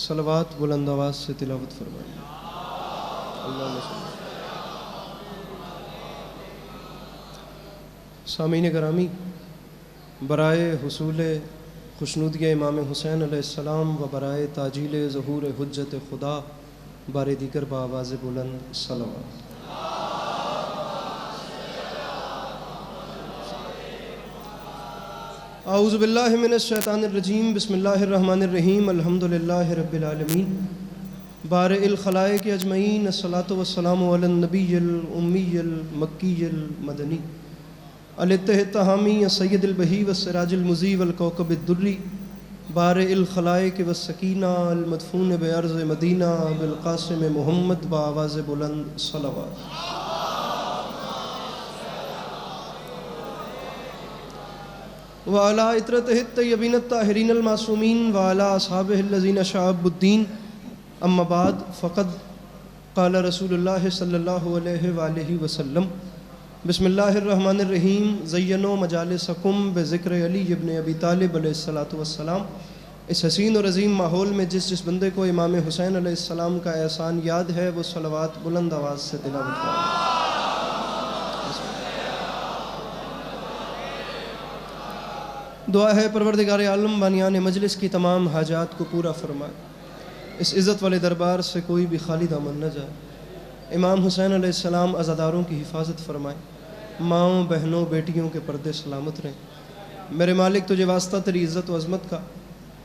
صلوات بلند آواز سے تلاوت فرمائیں۔ اللہم صل۔ سامعین گرامی، برائے حصول خوشنودی امام حسین علیہ السلام و برائے تاجیل ظہور حجت خدا بار دیگر بآواز بلند صلوات۔ اعوذ باللہ من الشیطان الرجیم، بسم اللہ الرحمن الرحیم، الحمدللہ رب العالمین، بارئ الخلائق اجمعین، الصلاۃ والسلام علی النبی الامی المکی المدنی الاتحہ التہامی السید البہی والسراج المضیء والکوکب الدری، بارئ الخلائق والسکینہ المدفون بارض مدینہ بالقاسم محمد بآواز بلند صلوات۔ وعلی اطرتہ الطیبین الطاہرین المعصومین وعلی اصحابہ الذین شعبوا الدین، اما بعد، فقد قال رسول اللہ صلی اللہ علیہ وآلہ وسلم، بسم اللہ الرحمن الرحیم، زینوا مجالسکم بذکر علی ابن ابی طالب علیہ الصلاۃ والسلام۔ اس حسین اور عظیم ماحول میں جس بندے کو امام حسین علیہ السلام کا احسان یاد ہے، وہ صلوات بلند آواز سے تلاوت کرے۔ دعا ہے پروردگار عالم بانیان مجلس کی تمام حاجات کو پورا فرمائے، اس عزت والے دربار سے کوئی بھی خالی دامن نہ جائے۔ امام حسین علیہ السلام عزاداروں کی حفاظت فرمائے، ماؤں بہنوں بیٹیوں کے پردے سلامت رہیں۔ میرے مالک، تجھے واسطہ تیری عزت و عظمت کا،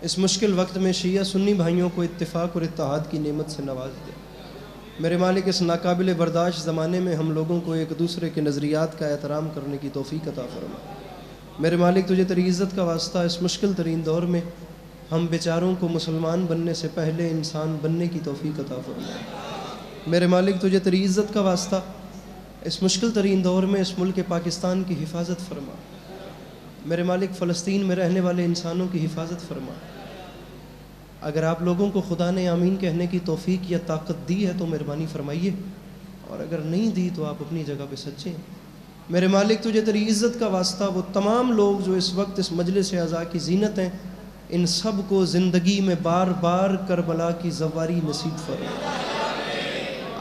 اس مشکل وقت میں شیعہ سنی بھائیوں کو اتفاق اور اتحاد کی نعمت سے نواز دے۔ میرے مالک، اس ناقابل برداشت زمانے میں ہم لوگوں کو ایک دوسرے کے نظریات کا احترام کرنے کی توفیق عطا فرما۔ میرے مالک، تجھے تیری عزت کا واسطہ اس مشکل ترین دور میں ہم بیچاروں کو مسلمان بننے سے پہلے انسان بننے کی توفیق عطا فرما۔ میرے مالک، تجھے تیری عزت کا واسطہ اس مشکل ترین دور میں اس ملک پاکستان کی حفاظت فرما۔ میرے مالک، فلسطین میں رہنے والے انسانوں کی حفاظت فرما۔ اگر آپ لوگوں کو خدا نے آمین کہنے کی توفیق یا طاقت دی ہے تو مہربانی فرمائیے، اور اگر نہیں دی تو آپ اپنی جگہ پہ سچے ہیں۔ میرے مالک، تجھے تیری عزت کا واسطہ وہ تمام لوگ جو اس وقت اس مجلس اعزاء کی زینت ہیں، ان سب کو زندگی میں بار بار کربلا کی زواری نصیب فرما۔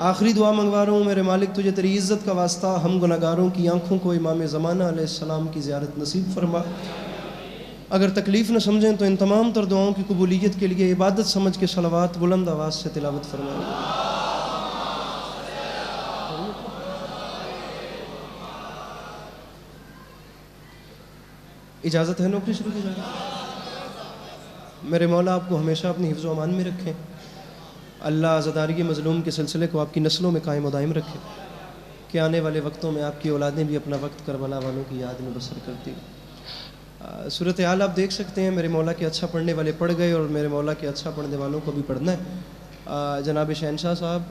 آخری دعا منگوا رہا ہوں، میرے مالک، تجھے تیری عزت کا واسطہ ہم گناہگاروں کی آنکھوں کو امام زمانہ علیہ السلام کی زیارت نصیب فرما۔ اگر تکلیف نہ سمجھیں تو ان تمام تر دعاؤں کی قبولیت کے لیے عبادت سمجھ کے صلوات بلند آواز سے تلاوت فرمائیں۔ اجازت ہے نوکری شروع کی جائے؟ میرے مولا آپ کو ہمیشہ اپنی حفظ و امان میں رکھیں۔ اللہ عزاداری مظلوم کے سلسلے کو آپ کی نسلوں میں قائم و دائم رکھے کہ آنے والے وقتوں میں آپ کی اولادیں بھی اپنا وقت کربلا والوں کی یاد میں بسر کرتی ہیں۔ صورتحال آپ دیکھ سکتے ہیں، میرے مولا کے اچھا پڑھنے والے پڑھ گئے اور میرے مولا کے اچھا پڑھنے والوں کو بھی پڑھنا ہے۔ جناب شہنشاہ صاحب،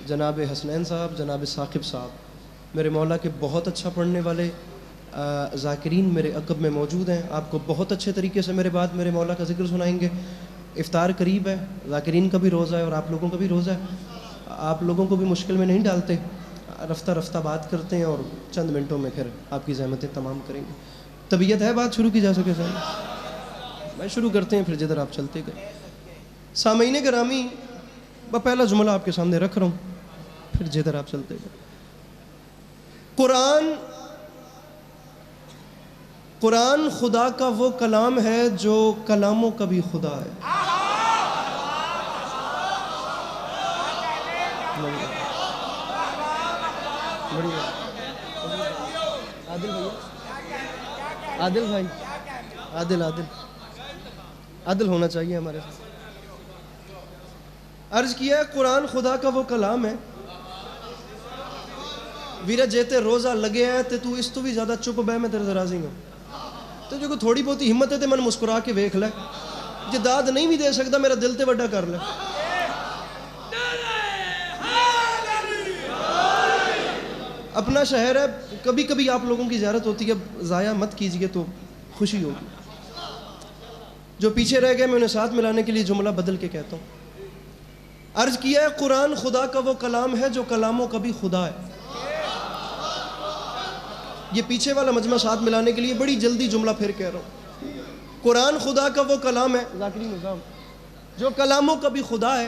جناب حسنین صاحب، جناب ثاقب صاحب، میرے مولا کے بہت اچھا پڑھنے والے ذاکرین میرے عقب میں موجود ہیں۔ آپ کو بہت اچھے طریقے سے میرے بعد میرے مولا کا ذکر سنائیں گے۔ افطار قریب ہے، ذاکرین کا بھی روزہ ہے اور آپ لوگوں کا بھی روزہ ہے۔ آپ لوگوں کو بھی مشکل میں نہیں ڈالتے، رفتہ رفتہ بات کرتے ہیں اور چند منٹوں میں پھر آپ کی زحمتیں تمام کریں گے۔ طبیعت ہے بات شروع کی جا سکے سر؟ میں شروع کرتے ہیں، پھر جدھر آپ چلتے گئے۔ سامعین گرامی، میں پہلا جملہ آپ کے سامنے رکھ رہا ہوں، پھر جدھر آپ چلتے گئے۔ قرآن خدا کا وہ کلام ہے جو کلاموں کا بھی خدا ہے۔ عادل بھائی، عادل ہونا چاہیے ہمارے ساتھ۔ عرض کیا ہے قرآن خدا کا وہ کلام ہے، ویرا جیتے روزہ لگے ہیں تو اس تو بھی زیادہ چپ بہ میں تیرے درازی ہوں، تو جو تھوڑی بہت ہمت ہے تو من مسکرا کے ویکھ لے، جے داد نہیں بھی دے سکتا میرا دل تے وڈا کر لے۔ اپنا شہر ہے، کبھی کبھی آپ لوگوں کی زیارت ہوتی ہے، ضائع مت کیجئے تو خوشی ہوگی۔ جو پیچھے رہ گئے میں انہیں ساتھ ملانے کے لیے جملہ بدل کے کہتا ہوں۔ عرض کیا ہے قرآن خدا کا وہ کلام ہے جو کلاموں کا بھی خدا ہے۔ یہ پیچھے والا مجمع ساتھ ملانے کے لیے بڑی جلدی جملہ پھر کہہ رہا ہوں۔ قرآن خدا کا وہ کلام ہے، ذاکری نظام، جو کلاموں کا بھی خدا ہے.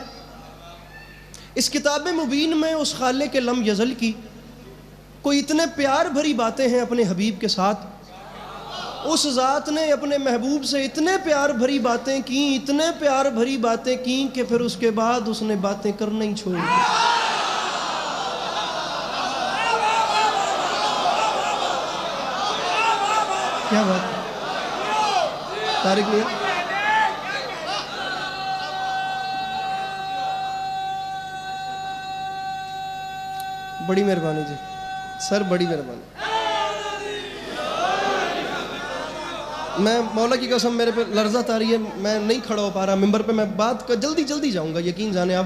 اس کتاب مبین میں اس خالق لم یزل کی کوئی اتنے پیار بھری باتیں ہیں اپنے حبیب کے ساتھ. اس ذات نے اپنے محبوب سے اتنے پیار بھری باتیں کیں، اتنے پیار بھری باتیں کیں کہ پھر اس کے بعد اس نے باتیں کرنا ہی چھوڑ دی. کیا بات طارق نہیں؟ بڑی مہربانی جی سر، بڑی مہربانی. میں مولا کی قسم میرے پہ لرزہ طاری ہے، میں نہیں کھڑا ہو پا رہا ممبر پہ. میں بات کا جلدی جاؤں گا، یقین جانیں آپ.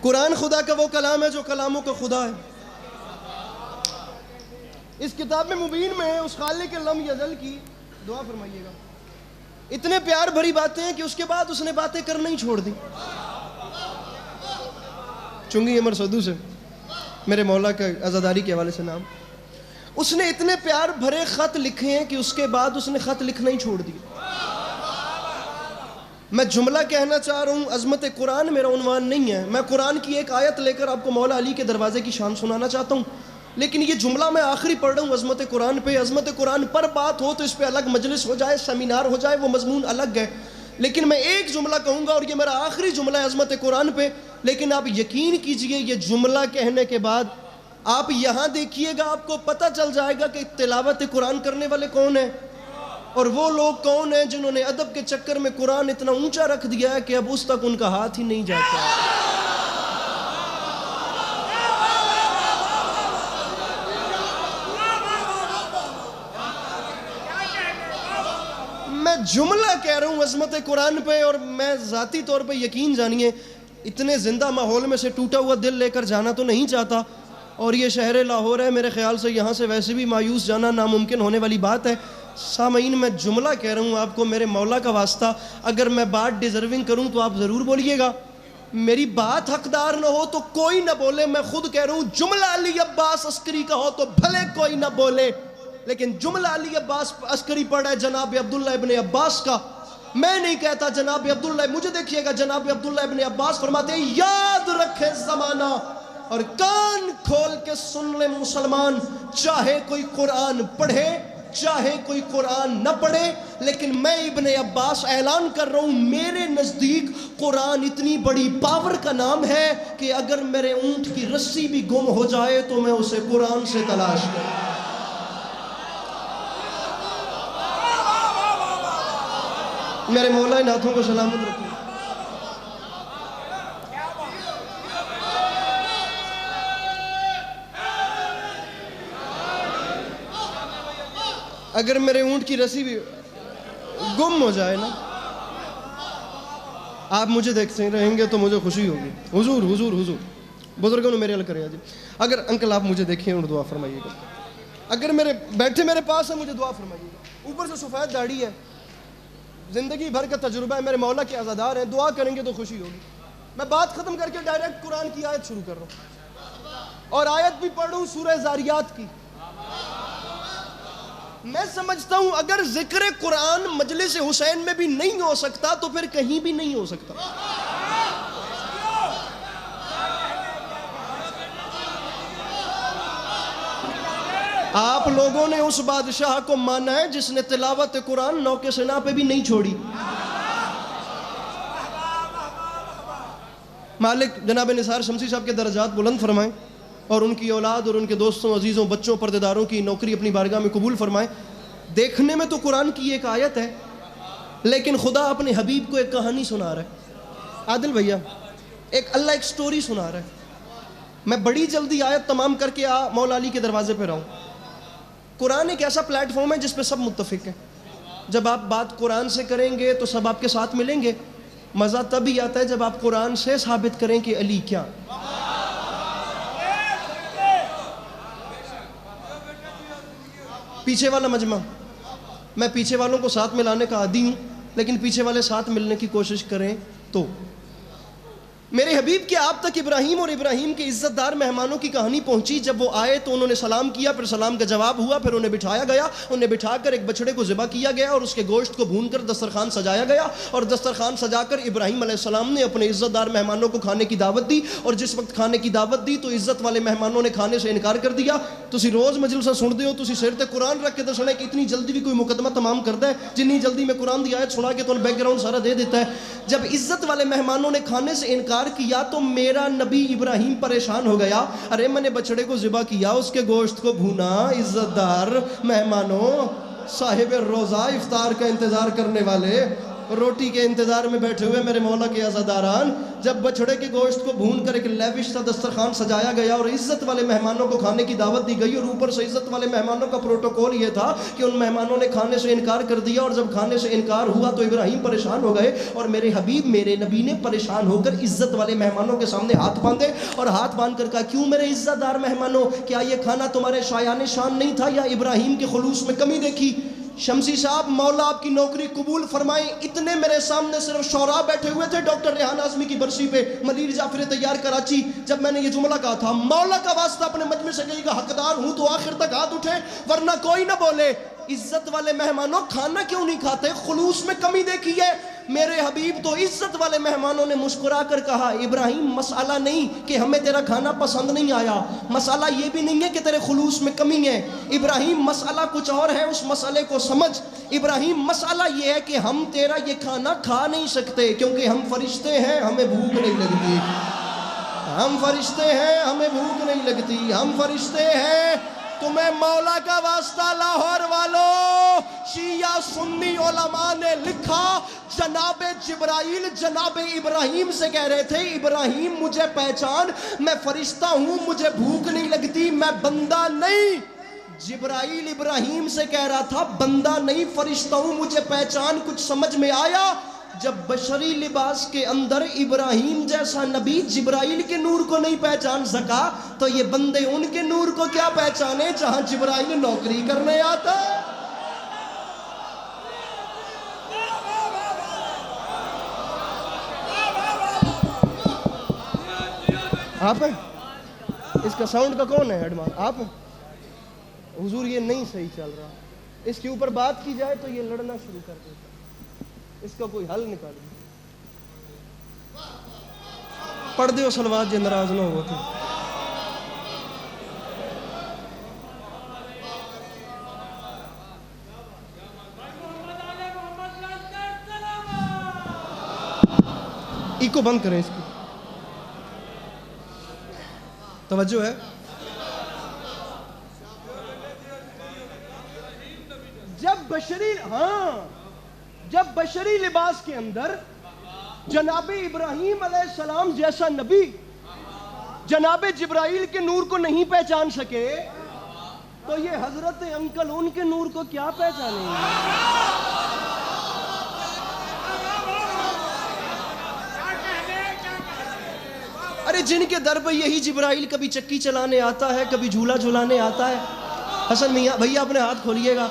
قرآن خدا کا وہ کلام ہے جو کلاموں کا خدا ہے. اس کتاب مبین میں اس خالق لم یزل کی دعا فرمائیے گا. اتنے پیار بھری باتیں ہیں کہ اس کے بعد اس نے باتیں کرنا ہی چھوڑ دی. چنگی عمر سدو سے میرے مولا کا عزاداری کے حوالے سے نام. اس نے اتنے پیار بھرے خط لکھے ہیں کہ اس کے بعد اس نے خط لکھنا ہی چھوڑ دیا. میں جملہ کہنا چاہ رہا ہوں، عظمت قرآن میرا عنوان نہیں ہے. میں قرآن کی ایک آیت لے کر آپ کو مولا علی کے دروازے کی شان سنانا چاہتا ہوں، لیکن یہ جملہ میں آخری پڑھ رہا ہوں عظمت قرآن پہ. عظمت قرآن پر بات ہو تو اس پہ الگ مجلس ہو جائے، سیمینار ہو جائے، وہ مضمون الگ ہے. لیکن میں ایک جملہ کہوں گا اور یہ میرا آخری جملہ ہے عظمت قرآن پہ. لیکن آپ یقین کیجئے یہ جملہ کہنے کے بعد آپ یہاں دیکھیے گا، آپ کو پتہ چل جائے گا کہ تلاوت قرآن کرنے والے کون ہیں اور وہ لوگ کون ہیں جنہوں نے ادب کے چکر میں قرآن اتنا اونچا رکھ دیا ہے کہ اب اس تک ان کا ہاتھ ہی نہیں جاتا. میں جملہ کہہ رہا ہوں عظمت قرآن پہ، اور میں ذاتی طور پہ یقین جانیے اتنے زندہ ماحول میں سے ٹوٹا ہوا دل لے کر جانا تو نہیں چاہتا. اور یہ شہر لاہور ہے، میرے خیال سے یہاں سے ویسے بھی مایوس جانا ناممکن ہونے والی بات ہے. سامعین میں جملہ کہہ رہا ہوں آپ کو میرے مولا کا واسطہ. اگر میں بات ڈیزرونگ کروں تو آپ ضرور بولیے گا، میری بات حقدار نہ ہو تو کوئی نہ بولے. میں خود کہہ رہا ہوں جملہ علی عباس عسکری کا ہو تو بھلے کوئی نہ بولے، لیکن جملہ علی عباس عسکری پڑھا ہے جناب عبداللہ ابن عباس کا. میں نہیں کہتا جناب عبداللہ. مجھے دیکھیے گا جناب عبداللہ ابن عباس فرماتے ہیں یاد رکھے زمانہ اور کان کھول کے سن لے مسلمان، چاہے کوئی قرآن پڑھے چاہے کوئی قرآن نہ پڑھے، لیکن میں ابن عباس اعلان کر رہا ہوں میرے نزدیک قرآن اتنی بڑی پاور کا نام ہے کہ اگر میرے اونٹ کی رسی بھی گم ہو جائے تو میں اسے قرآن سے تلاش کروں. میرے مولا ان ہاتھوں کو سلامت رکھیں. اگر میرے اونٹ کی رسی بھی گم ہو جائے نا، آپ مجھے دیکھتے رہیں گے تو مجھے خوشی ہوگی. حضور حضور حضور بزرگوں نے میرے حل کرے جی. اگر انکل آپ مجھے دیکھیں اور دعا فرمائیے گا. اگر میرے بیٹھے میرے پاس ہیں مجھے دعا فرمائیے گا. اوپر سے سفید داڑھی ہے، زندگی بھر کا تجربہ ہے، میرے مولا کے عزادار ہیں، دعا کریں گے تو خوشی ہوگی. میں بات ختم کر کے ڈائریکٹ قرآن کی آیت شروع کر رہا ہوں اور آیت بھی پڑھ رہا ہوں سورہ زاریات کی. میں سمجھتا ہوں اگر ذکر قرآن مجلس حسین میں بھی نہیں ہو سکتا تو پھر کہیں بھی نہیں ہو سکتا. آپ لوگوں نے اس بادشاہ کو مانا ہے جس نے تلاوت قرآن نوکے سنا پہ بھی نہیں چھوڑی. مالک جناب نثار شمسی صاحب کے درجات بلند فرمائیں اور ان کی اولاد اور ان کے دوستوں عزیزوں بچوں پردیداروں کی نوکری اپنی بارگاہ میں قبول فرمائیں. دیکھنے میں تو قرآن کی ایک آیت ہے لیکن خدا اپنے حبیب کو ایک کہانی سنا رہا ہے. عادل بھیا اللہ ایک سٹوری سنا رہا ہے. میں بڑی جلدی آیت تمام کر کے مولا علی کے دروازے پہ رہا ہوں. قرآن ایک ایسا پلیٹ فارم ہے جس پہ سب متفق ہیں. جب آپ بات قرآن سے کریں گے تو سب آپ کے ساتھ ملیں گے. مزہ تب ہی آتا ہے جب آپ قرآن سے ثابت کریں کہ علی کیا. پیچھے والا مجمع، میں پیچھے والوں کو ساتھ ملانے کا عادی ہوں لیکن پیچھے والے ساتھ ملنے کی کوشش کریں تو میرے حبیب کے آپ تک ابراہیم اور ابراہیم کے عزت دار مہمانوں کی کہانی پہنچی. جب وہ آئے تو انہوں نے سلام کیا, پھر سلام کا جواب ہوا, پھر انہیں بٹھایا گیا. انہیں بٹھا کر ایک بچڑے کو ذبح کیا گیا اور اس کے گوشت کو بھون کر دسترخوان سجایا گیا. اور دسترخوان سجا کر ابراہیم علیہ السلام نے اپنے عزت دار مہمانوں کو کھانے کی دعوت دی. اور جس وقت کھانے کی دعوت دی تو عزت والے مہمانوں نے کھانے سے انکار کر دیا. تسی روز مجلساں سنتے ہو, تسی سر تے قرآن رکھ کے دسنا کہ اتنی جلدی بھی کوئی مقدمہ تمام کرتا ہے, جتنی جلدی میں قرآن دی آیت سنا کے تو بیک گراؤنڈ سارا دے دیتا ہے. جب عزت والے مہمانوں نے کھانے سے انکار کیا تو میرا نبی ابراہیم پریشان ہو گیا. ارے میں نے بچڑے کو ذبح کیا, اس کے گوشت کو بھونا, عزت دار مہمانوں, صاحب روزہ, افطار کا انتظار کرنے والے, روٹی کے انتظار میں بیٹھے ہوئے میرے مولا کے عزاداران, جب بچڑے کے گوشت کو بھون کر ایک لیوش سا دسترخوان سجایا گیا اور عزت والے مہمانوں کو کھانے کی دعوت دی گئی, اور اوپر سے عزت والے مہمانوں کا پروٹوکول یہ تھا کہ ان مہمانوں نے کھانے سے انکار کر دیا, اور جب کھانے سے انکار ہوا تو ابراہیم پریشان ہو گئے. اور میرے حبیب میرے نبی نے پریشان ہو کر عزت والے مہمانوں کے سامنے ہاتھ باندھے, اور ہاتھ باندھ کر کہا, کیوں میرے عزت دار مہمانوں, کیا یہ کھانا تمہارے شایان شان نہیں تھا, یا ابراہیم کے خلوص میں کمی دیکھی؟ شمسی صاحب مولا آپ کی نوکری قبول فرمائیں. اتنے میرے سامنے صرف شعراء بیٹھے ہوئے تھے ڈاکٹر ریحان اعظمی کی برسی پہ, مدیر جعفر طیار کراچی. جب میں نے یہ جملہ کہا تھا, مولا کا واسطہ اپنے مجمع سے کہی گا حقدار ہوں تو آخر تک ہاتھ اٹھے ورنہ کوئی نہ بولے. عزت والے مہمانوں کھانا کیوں نہیں کھاتے, خلوص میں کمی دیکھی ہے. میرے حبیب تو عزت والے مہمانوں نے مسکرا کر کہا, ابراہیم مسئلہ نہیں کہ ہمیں تیرا کھانا پسند نہیں آیا, مسئلہ یہ بھی نہیں ہے کہ تیرے خلوص میں کمی ہے. ابراہیم مسئلہ کچھ اور ہے, اس مسئلے کو سمجھ. ابراہیم مسئلہ یہ ہے کہ ہم تیرا یہ کھانا کھا نہیں سکتے کیونکہ ہم فرشتے ہیں, ہمیں بھوک نہیں لگتی. ہم فرشتے ہیں, ہمیں بھوک نہیں لگتی. ہم فرشتے ہیں. تمہیں مولا کا واسطہ لاہور والوں, شیعہ سنی علماء نے لکھا, جناب جبرائیل جناب ابراہیم سے کہہ رہے تھے, ابراہیم مجھے پہچان, میں فرشتہ ہوں, مجھے بھوک نہیں لگتی, میں بندہ نہیں. جبرائیل ابراہیم سے کہہ رہا تھا, بندہ نہیں فرشتہ ہوں, مجھے پہچان. کچھ سمجھ میں آیا؟ جب بشری لباس کے اندر ابراہیم جیسا نبی جبرائیل کے نور کو نہیں پہچان سکا تو یہ بندے ان کے نور کو کیا پہچانے جہاں جبرائیل نوکری کرنے آتا. آپ ہیں اس کا ساؤنڈ کا کون ہے ہیڈ ماسٹر؟ آپ ہیں. حضور یہ نہیں صحیح چل رہا, اس کے اوپر بات کی جائے تو یہ لڑنا شروع کر دیتا, اس کا کوئی حل نکال دیں. پڑھ دے صلوات جے ناراض نہ ہو تو. ایکو بند کریں اس کی, توجہ ہے. جب بشری لباس کے اندر جناب ابراہیم علیہ السلام جیسا نبی جناب جبرائیل کے نور کو نہیں پہچان سکے تو یہ حضرت انکل ان کے نور کو کیا پہچانیں گے؟ ارے جن کے در پہ یہی جبرائیل کبھی چکی چلانے آتا ہے, کبھی جھولا جھولانے آتا ہے. حسن میاں بھیا اپنے ہاتھ کھولیے گا.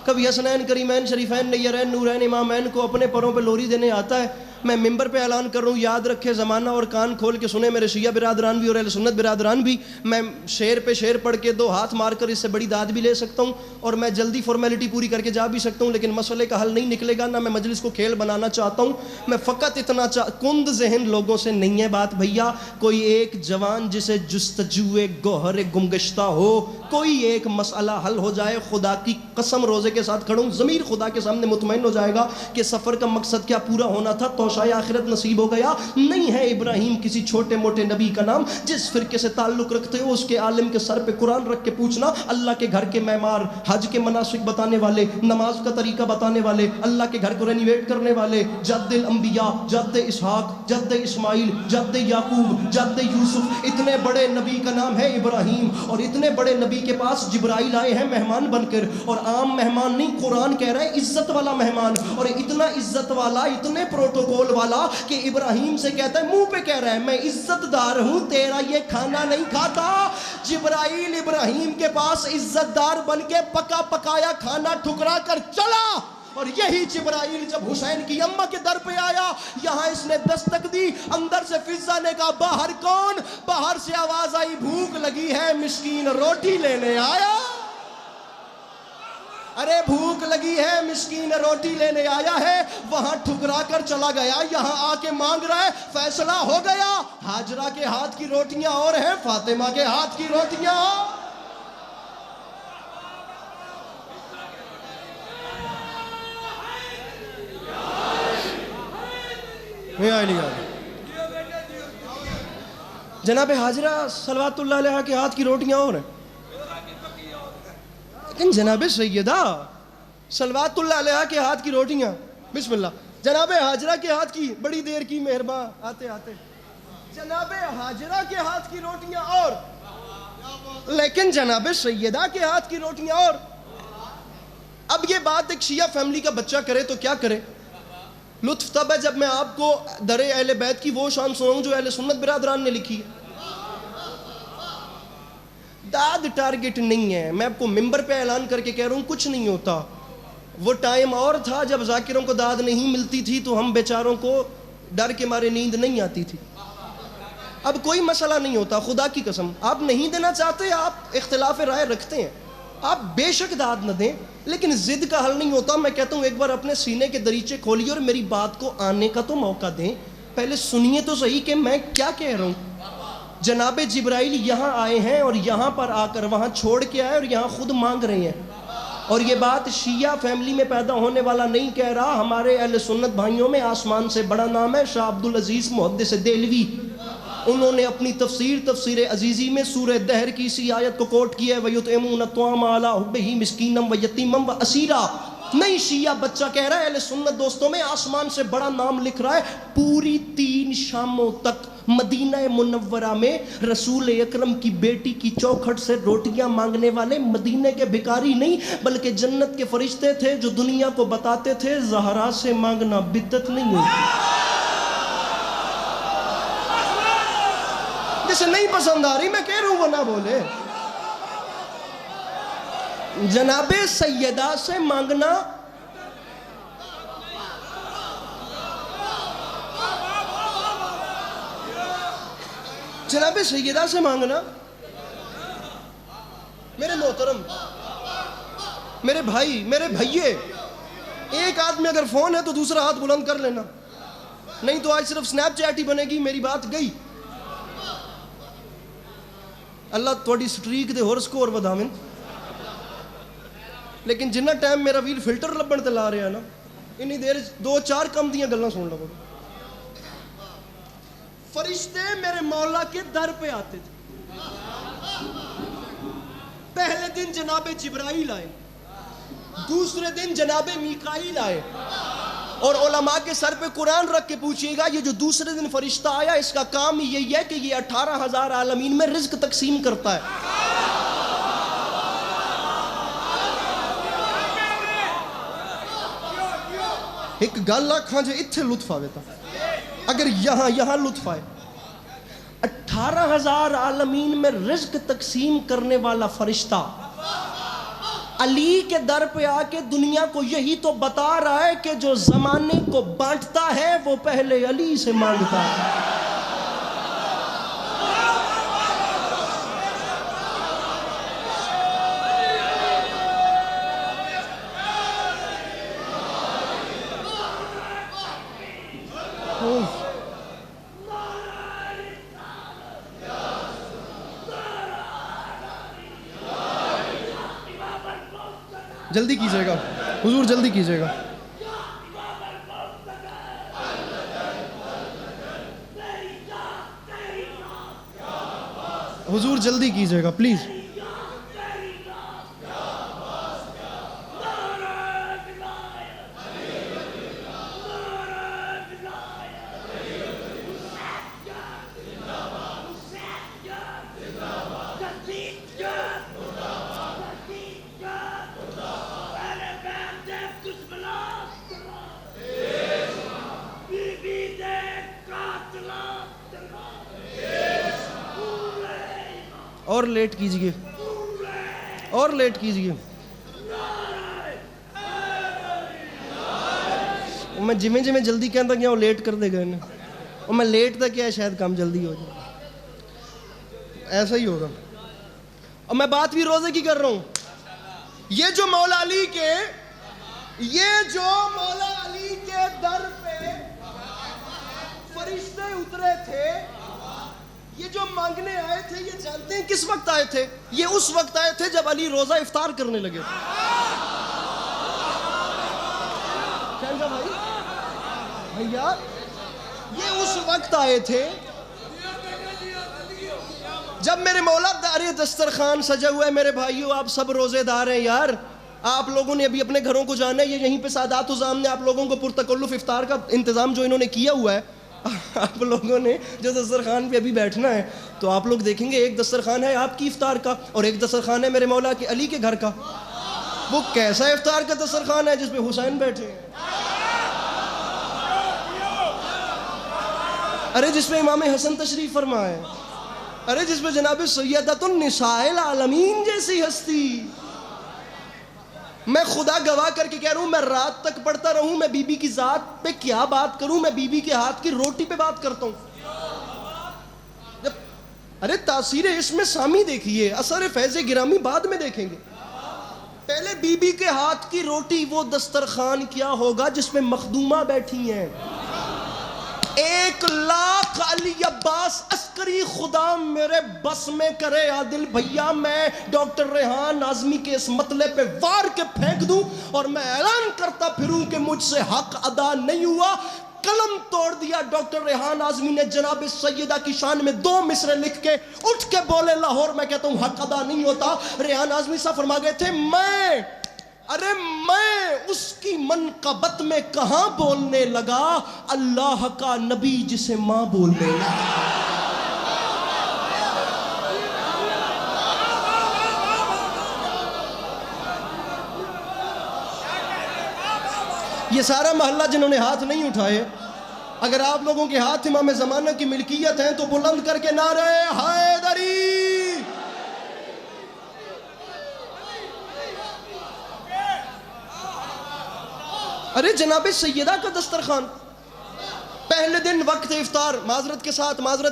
کبھی حسنین کریمین شریفین نیرین نورین امامین کو اپنے پروں پہ لوری دینے آتا ہے. میں ممبر پہ اعلان کر رہا ہوں, یاد رکھے زمانہ اور کان کھول کے سنے میرے شیعہ برادران بھی اور اہل سنت برادران بھی. میں شعر پہ شعر پڑھ کے 2 ہاتھ مار کر اس سے بڑی داد بھی لے سکتا ہوں اور میں جلدی فارمیلٹی پوری کر کے جا بھی سکتا ہوں, لیکن مسئلے کا حل نہیں نکلے گا. نہ میں مجلس کو کھیل بنانا چاہتا ہوں, میں فقط اتنا کند ذہن لوگوں سے نہیں ہے بات بھیا. کوئی ایک جوان جسے جستجوے گوہر گمگشتہ ہو, کوئی ایک مسئلہ حل ہو جائے, خدا کی قسم روزے کے ساتھ کھڑوں, ضمیر خدا کے سامنے مطمئن ہو جائے گا کہ سفر کا مقصد کیا پورا ہونا تھا, توشائے آخرت نصیب ہو گیا. نہیں ہے ابراہیم کسی چھوٹے موٹے نبی کا نام. جس فرقے سے تعلق رکھتے ہو اس کے عالم کے سر پہ قرآن رکھ کے پوچھنا. اللہ کے گھر کے معمار, حج کے مناسک بتانے والے, نماز کا طریقہ بتانے والے, اللہ کے گھر کو رینویٹ کرنے والے, جد الانبیاء, جد اسحاق, جد اسماعیل, جد یعقوب, جد یوسف, اتنے بڑے نبی کا نام ہے ابراہیم. اور اتنے بڑے نبی کے پاس جبرائیل آئے ہیں مہمان بن کر, اور عام مہمان نہیں, قرآن کہہ رہا ہے عزت والا مہمان. اور اتنا عزت والا, اتنے پروٹوکول والا کہ ابراہیم سے کہتا ہے, منہ پہ کہہ رہا ہے میں عزت دار ہوں, تیرا یہ کھانا نہیں کھاتا. جبرائیل ابراہیم کے پاس عزت دار بن کے پکا پکایا کھانا ٹھکرا کر چلا. اور یہی جبرائیل جب حسین کی اماں کے در پہ آیا، یہاں اس نے دستک دی، اندر سے فضا نے کہا باہر کون؟ باہر سے آواز آئی بھوک لگی ہے مسکین روٹی لینے آیا۔ ارے بھوک لگی ہے مسکین روٹی لینے آیا ہے، وہاں ٹھکرا کر چلا گیا، یہاں آ کے مانگ رہا ہے، فیصلہ ہو گیا۔ ہاجرہ کے ہاتھ کی روٹیاں اور ہیں، فاطمہ کے ہاتھ کی روٹیاں اور۔ جناب ہاجرہ صلوات اللہ علیہ کے ہاتھ کی روٹیاں اور ہیں، لیکن جناب سیدہ صلوات اللہ علیہ کے ہاتھ کی روٹیاں، بسم اللہ، جناب ہاجرہ کے ہاتھ کی، بڑی دیر کی مہربان آتے آتے، جناب ہاجرہ کے ہاتھ کی روٹیاں اور، لیکن جناب سیدہ کے ہاتھ کی روٹیاں اور۔ اب یہ بات ایک شیعہ فیملی کا بچہ کرے تو کیا کرے؟ لطف تب ہے جب میں آپ کو در اہل بیت کی وہ شان سناؤں جو اہل سنت برادران نے لکھی ہے۔ داد ٹارگٹ نہیں ہے، میں آپ کو ممبر پہ اعلان کر کے کہہ رہا ہوں کچھ نہیں ہوتا۔ وہ ٹائم اور تھا جب ذاکروں کو داد نہیں ملتی تھی تو ہم بیچاروں کو ڈر کے مارے نیند نہیں آتی تھی۔ اب کوئی مسئلہ نہیں ہوتا، خدا کی قسم، آپ نہیں دینا چاہتے، آپ اختلاف رائے رکھتے ہیں، آپ بے شک داد نہ دیں، لیکن ضد کا حل نہیں ہوتا۔ میں کہتا ہوں ایک بار اپنے سینے کے دریچے کھولیے اور میری بات کو آنے کا تو موقع دیں، پہلے سنیے تو صحیح کہ میں کیا کہہ رہا ہوں۔ جناب جبرائیل یہاں آئے ہیں اور یہاں پر آ کر وہاں چھوڑ کے آئے اور یہاں خود مانگ رہے ہیں، اور یہ بات شیعہ فیملی میں پیدا ہونے والا نہیں کہہ رہا، ہمارے اہل سنت بھائیوں میں آسمان سے بڑا نام ہے شاہ عبدالعزیز محدث دہلوی۔ انہوں نے اپنی تفسیر عزیزی میں سورہ دہر کی اسی آیت کو کوٹ کیا ہے، وَيُطْعِمُونَ الطَّعَامَ عَلَىٰ حُبِّهِ مِسْكِینًا وَیَتِیمًا وَأَسِیرًا۔ نہیں شیعہ بچہ کہہ رہا ہے، اہل سنت دوستوں میں آسمان سے بڑا نام لکھ رہا ہے۔ پوری 3 شاموں تک مدینہ منورہ میں رسول اکرم کی بیٹی کی چوکھٹ سے روٹیاں مانگنے والے مدینہ کے بھکاری نہیں بلکہ جنت کے فرشتے تھے جو دنیا کو بتاتے تھے زہرا سے مانگنا بدعت نہیں ہوتی۔ جسے نہیں پسند آ رہی میں کہہ رہا ہوں وہ نہ بولے۔ جناب سیدہ سے مانگنا جناب سیدہ سے مانگنا، میرے محترم، میرے بھائی، میرے بھائیے، ایک آدمی اگر فون ہے تو دوسرا ہاتھ بلند کر لینا، نہیں تو آج صرف سنیپ چیٹ ہی بنے گی، میری بات گئی۔ اللہ تھوڑی سٹریک دے ہورس کو اور بدامن، لیکن جنہ ٹائم میرا ویل فلٹر لبن تے لا رہا ہے نا، انہی دیر 2-4 کم دیاں گلاں سن لو۔ فرشتے میرے مولا کے در پہ آتے تھے، پہلے دن جناب جبرائیل آئے، دوسرے دن جناب میکائیل آئے، اور علماء کے سر پہ قرآن رکھ کے پوچھئے گا یہ جو دوسرے دن فرشتہ آیا اس کا کام یہی ہے کہ یہ 18,000 عالمین میں رزق تقسیم کرتا ہے۔ ایک گل آکھاں جے اتھے لطف آوے تا، اگر یہاں لطف آئے، 18,000 عالمین میں رزق تقسیم کرنے والا فرشتہ علی کے در پہ آ کے دنیا کو یہی تو بتا رہا ہے کہ جو زمانے کو بانٹتا ہے وہ پہلے علی سے مانگتا ہے۔ جلدی کیجئے گا حضور، جلدی کیجئے گا۔ حضور جلدی کیجئے گا پلیز۔ اور لیٹ کیجئے، اور لیٹ کیجئے۔ میں جمیں جمیں جلدی کہتا گیا وہ لیٹ کر دے گئے نا، اور میں لیٹ تھا کیا شاید کام جلدی ہو جائے، ایسا ہی ہوگا. اور میں بات بھی روزے کی کر رہا ہوں. یہ جو مولا علی کے در پہ فرشتے اترے تھے، یہ جو مانگنے آئے تھے، یہ جانتے ہیں کس وقت آئے تھے؟ یہ اس وقت آئے تھے جب علی روزہ افطار کرنے لگے. بھیا یہ اس وقت آئے تھے جب میرے مولا دارے دسترخوان سجا ہوا ہے. میرے بھائیو آپ سب روزے دار ہیں یار، آپ لوگوں نے ابھی اپنے گھروں کو جانا ہے. یہ یہیں پہ سادات الزام نے آپ لوگوں کو پرتکلف افطار کا انتظام جو انہوں نے کیا ہوا ہے، آپ لوگوں نے جو دسترخوان پہ ابھی بیٹھنا ہے، تو آپ لوگ دیکھیں گے ایک دسترخوان ہے آپ کی افطار کا اور ایک دسترخوان ہے میرے مولا کے علی کے گھر کا. وہ کیسا افطار کا دسترخوان ہے جس پہ حسین بیٹھے ہیں؟ ارے جس پہ امام حسن تشریف فرما ہے، ارے جس پہ جناب سیدۃ النساء العالمین جیسی ہستی. میں خدا گواہ کر کے کہہ رہا ہوں، میں رات تک پڑھتا رہوں، میں بی بی کی ذات پہ کیا بات کروں؟ میں بی بی کے ہاتھ کی روٹی پہ بات کرتا ہوں. ارے تاثیر عشق میں سامی دیکھیے، اثر فیض گرامی بعد میں دیکھیں گے. پہلے بی بی کے ہاتھ کی روٹی، وہ دسترخوان کیا ہوگا جس میں مخدومہ بیٹھی ہیں. 1,00,000 علی عباس عسکری خدا میرے بس میں کرے عادل بھیا، میں ڈاکٹر ریحان اعظمی کے اس مطلب پہ وار کے پھینک دوں اور میں اعلان کرتا پھروں کہ مجھ سے حق ادا نہیں ہوا. قلم توڑ دیا ڈاکٹر ریحان اعظمی نے جناب سیدہ کی شان میں 2 مصرے لکھ کے اٹھ کے بولے لاہور میں کہتا ہوں حق ادا نہیں ہوتا. ریحان اعظمی صاحب فرما گئے تھے میں اس کی منقبت میں کہاں بولنے لگا، اللہ کا نبی جسے ماں بولنے لگا. یہ سارا محلہ جنہوں نے ہاتھ نہیں اٹھائے، اگر آپ لوگوں کے ہاتھ امام زمانہ کی ملکیت ہیں تو بلند کر کے نعرہ حیدری. ارے جناب سیدہ کا دسترخوان، پہلے دن وقت افطار، معذرت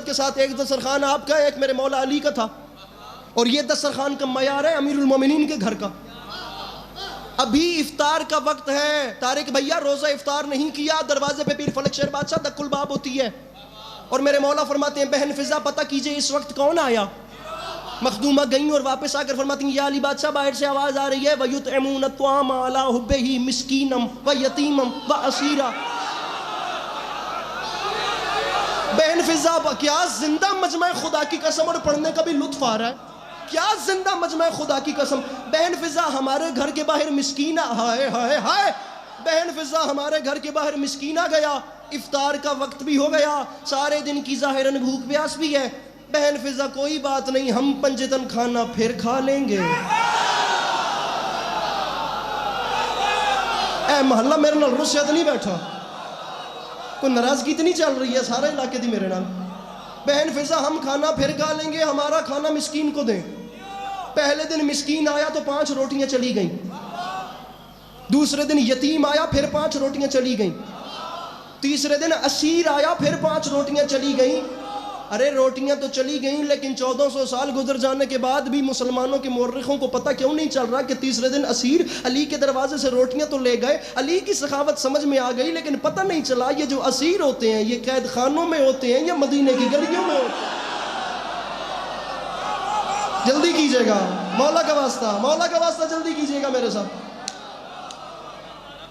کے ساتھ ایک دسترخوان آپ کا ایک میرے مولا علی کا تھا، اور یہ دسترخوان کا معیار ہے امیر المومنین کے گھر کا. ابھی افطار کا وقت ہے، طارق بھیا روزہ افطار نہیں کیا، دروازے پہ پیر فلک شیر بادشاہ دک الباب ہوتی ہے، اور میرے مولا فرماتے ہیں بہن فضا پتہ کیجئے اس وقت کون آیا. مخدومہ گئیں اور واپس آ کر فرماتی ہیں یا علی بادشاہ باہر سے آواز آ رہی ہے وَيُطْعِمُونَ الطَّعَامَ عَلَىٰ حُبِّهِ مِسْكِينًا وَيَتِيمًا وَأَسِيرًا. بہن فضا کیا زندہ مجمع خدا کی قسم، اور پڑھنے کا بھی لطف آ رہا ہے، کیا زندہ مجمع خدا کی قسم. بہن فضا ہمارے گھر کے باہر مسکین ہائے ہائے ہائے، بہن فضا ہمارے گھر کے باہر مسکین آ گیا، افطار کا وقت بھی ہو گیا، سارے دن کی ظاہراً بھوک پیاس بھی ہے. بہن فضا کوئی بات نہیں، ہم پنجتن کھانا پھر کھا لیں گے. اے محلہ میرے نال رسیت نہیں بیٹھا، کوئی ناراضگی تو نہیں چل رہی ہے، سارے علاقے دی میرے نال. بہن فضا ہم کھانا پھر کھا لیں گے، ہمارا کھانا مسکین کو دیں. پہلے دن مسکین آیا تو 5 روٹیاں چلی گئیں، دوسرے دن یتیم آیا پھر 5 روٹیاں چلی گئیں، تیسرے دن اسیر آیا پھر 5 روٹیاں چلی گئیں. ارے روٹیاں تو چلی گئیں لیکن 1400 سال گزر جانے کے بعد بھی مسلمانوں کے مورخوں کو پتہ کیوں نہیں چل رہا کہ تیسرے دن اسیر علی کے دروازے سے روٹیاں تو لے گئے، علی کی سخاوت سمجھ میں آ گئی، لیکن پتہ نہیں چلا یہ جو اسیر ہوتے ہیں یہ قید خانوں میں ہوتے ہیں یا مدینے کی گلیوں میں ہوتے ہیں. جلدی کیجئے گا، مولا کا واسطہ جلدی کیجئے گا میرے ساتھ.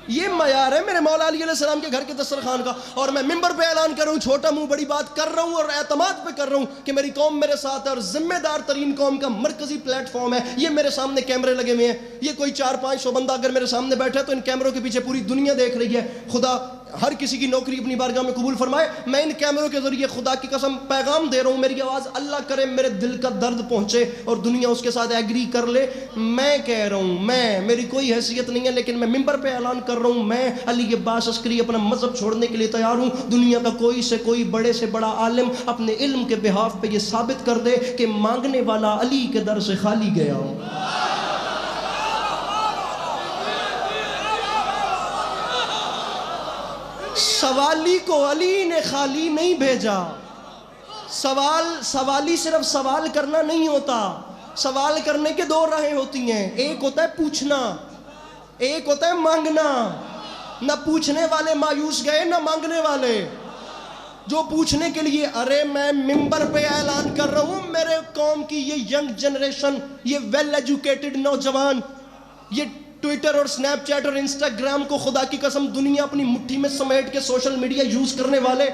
یہ معیار ہے میرے مولا علی علیہ السلام کے گھر کے دسترخوان کا. اور میں منبر پہ اعلان کر رہا ہوں، چھوٹا منہ بڑی بات کر رہا ہوں اور اعتماد پہ کر رہا ہوں کہ میری قوم میرے ساتھ ہے، اور ذمہ دار ترین قوم کا مرکزی پلیٹ فارم ہے. یہ میرے سامنے کیمرے لگے ہوئے ہیں، یہ کوئی 400-500 بندہ اگر میرے سامنے بیٹھا ہے تو ان کیمروں کے پیچھے پوری دنیا دیکھ رہی ہے. خدا ہر کسی کی نوکری اپنی بارگاہ میں قبول فرمائے. میں ان کیمروں کے ذریعے خدا کی قسم پیغام دے رہا ہوں، میری آواز اللہ کرے میرے دل کا درد پہنچے اور دنیا اس کے ساتھ ایگری کر لے. میں کہہ رہا ہوں، میری کوئی حیثیت نہیں ہے، لیکن میں منبر پہ اعلان کر رہا ہوں، میں علی عباس عسکری اپنا مذہب چھوڑنے کے لیے تیار ہوں. دنیا کا کوئی سے کوئی بڑے سے بڑا عالم اپنے علم کے بہاف پہ یہ ثابت کر دے کہ مانگنے والا علی کے در سے خالی گیا ہوں. سوالی کو علی نے خالی نہیں بھیجا. سوالی صرف سوال کرنا نہیں ہوتا. سوال کرنے کے دو راہیں ہوتی ہیں. ایک ہوتا ہے پوچھنا, ایک ہوتا ہے مانگنا. نہ پوچھنے والے مایوس گئے نہ مانگنے والے. جو پوچھنے کے لیے, ارے میں ممبر پہ اعلان کر رہا ہوں, میرے قوم کی یہ ینگ جنریشن, یہ ویل ایجوکیٹڈ نوجوان, یہ ٹویٹر اور سنیپ چیٹ اور انسٹاگرام کو خدا کی قسم دنیا اپنی مٹھی میں سمیٹ کے سوشل میڈیا یوز کرنے والے,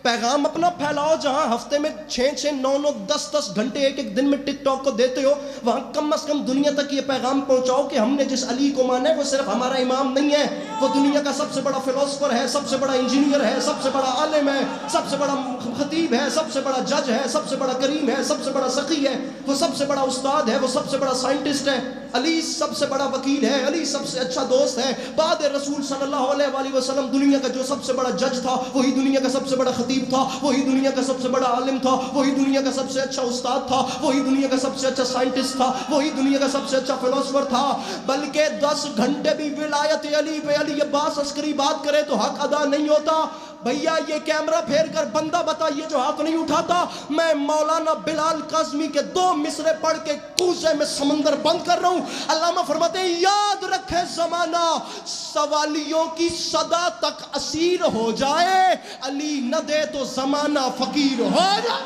پیغام اپنا پھیلاؤ. جہاں ہفتے میں 6 9 10 گھنٹے ایک دن میں ٹک ٹاک کو دیتے ہو, وہاں کم از کم دنیا تک یہ پیغام پہنچاؤ کہ ہم نے جس علی کو مانا ہے وہ صرف ہمارا امام نہیں ہے, وہ دنیا کا سب سے بڑا فلاسفر ہے, سب سے بڑا انجینئر ہے, سب سے بڑا عالم ہے, سب سے بڑا خطیب ہے, سب سے بڑا جج ہے, سب سے بڑا کریم ہے, سب سے بڑا سخی ہے, وہ سب سے بڑا استاد ہے, وہ سب سے بڑا سائنٹسٹ ہے. علی سب سے بڑا وکیل ہے, علی سب سے اچھا دوست ہے. بعد رسول صلی اللہ علیہ وآلہ وسلم دنیا کا جو سب سے بڑا جج تھا وہی دنیا کا سب سے بڑا خطیب تھا, وہی دنیا کا سب سے بڑا عالم تھا, وہی دنیا کا سب سے اچھا استاد تھا, وہی دنیا کا سب سے اچھا سائنٹسٹ تھا, وہی دنیا کا سب سے اچھا فلاسفر تھا. بلکہ 10 گھنٹے بھی ولایت علی پہ علی عباس عسکری بات کرے تو حق ادا نہیں ہوتا. بھیا یہ کیمرہ پھیر کر بندہ بتائیے جو ہاتھ نہیں اٹھاتا. میں مولانا بلال کاظمی کے 2 مصرے پڑھ کے کوزے میں سمندر بند کر رہا ہوں. علامہ فرماتے ہیں یاد رکھے زمانہ سوالیوں کی صدا تک اسیر ہو جائے, علی نہ دے تو زمانہ فقیر ہو جائے.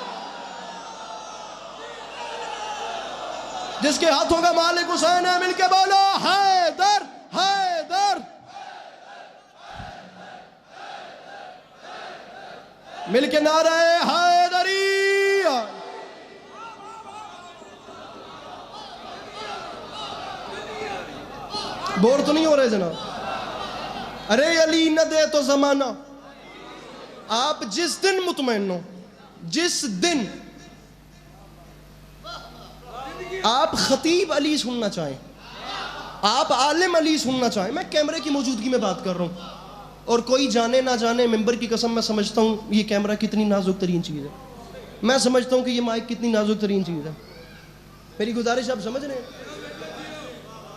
جس کے ہاتھوں کا مالک حسین ہے مل کے بولو حیدر حیدر, مل کے نعرہ حیدری. بور تو نہیں ہو رہے جناب؟ ارے علی نہ دے تو زمانہ. آپ جس دن مطمئن ہو, جس دن آپ خطیب علی سننا چاہیں, آپ عالم علی سننا چاہیں, میں کیمرے کی موجودگی میں بات کر رہا ہوں, اور کوئی جانے نہ جانے, ممبر کی قسم میں سمجھتا ہوں یہ کیمرہ کتنی نازک ترین چیز ہے, میں سمجھتا ہوں کہ یہ مائک کتنی نازک ترین چیز ہے. میری گزارش آپ سمجھ رہے ہیں؟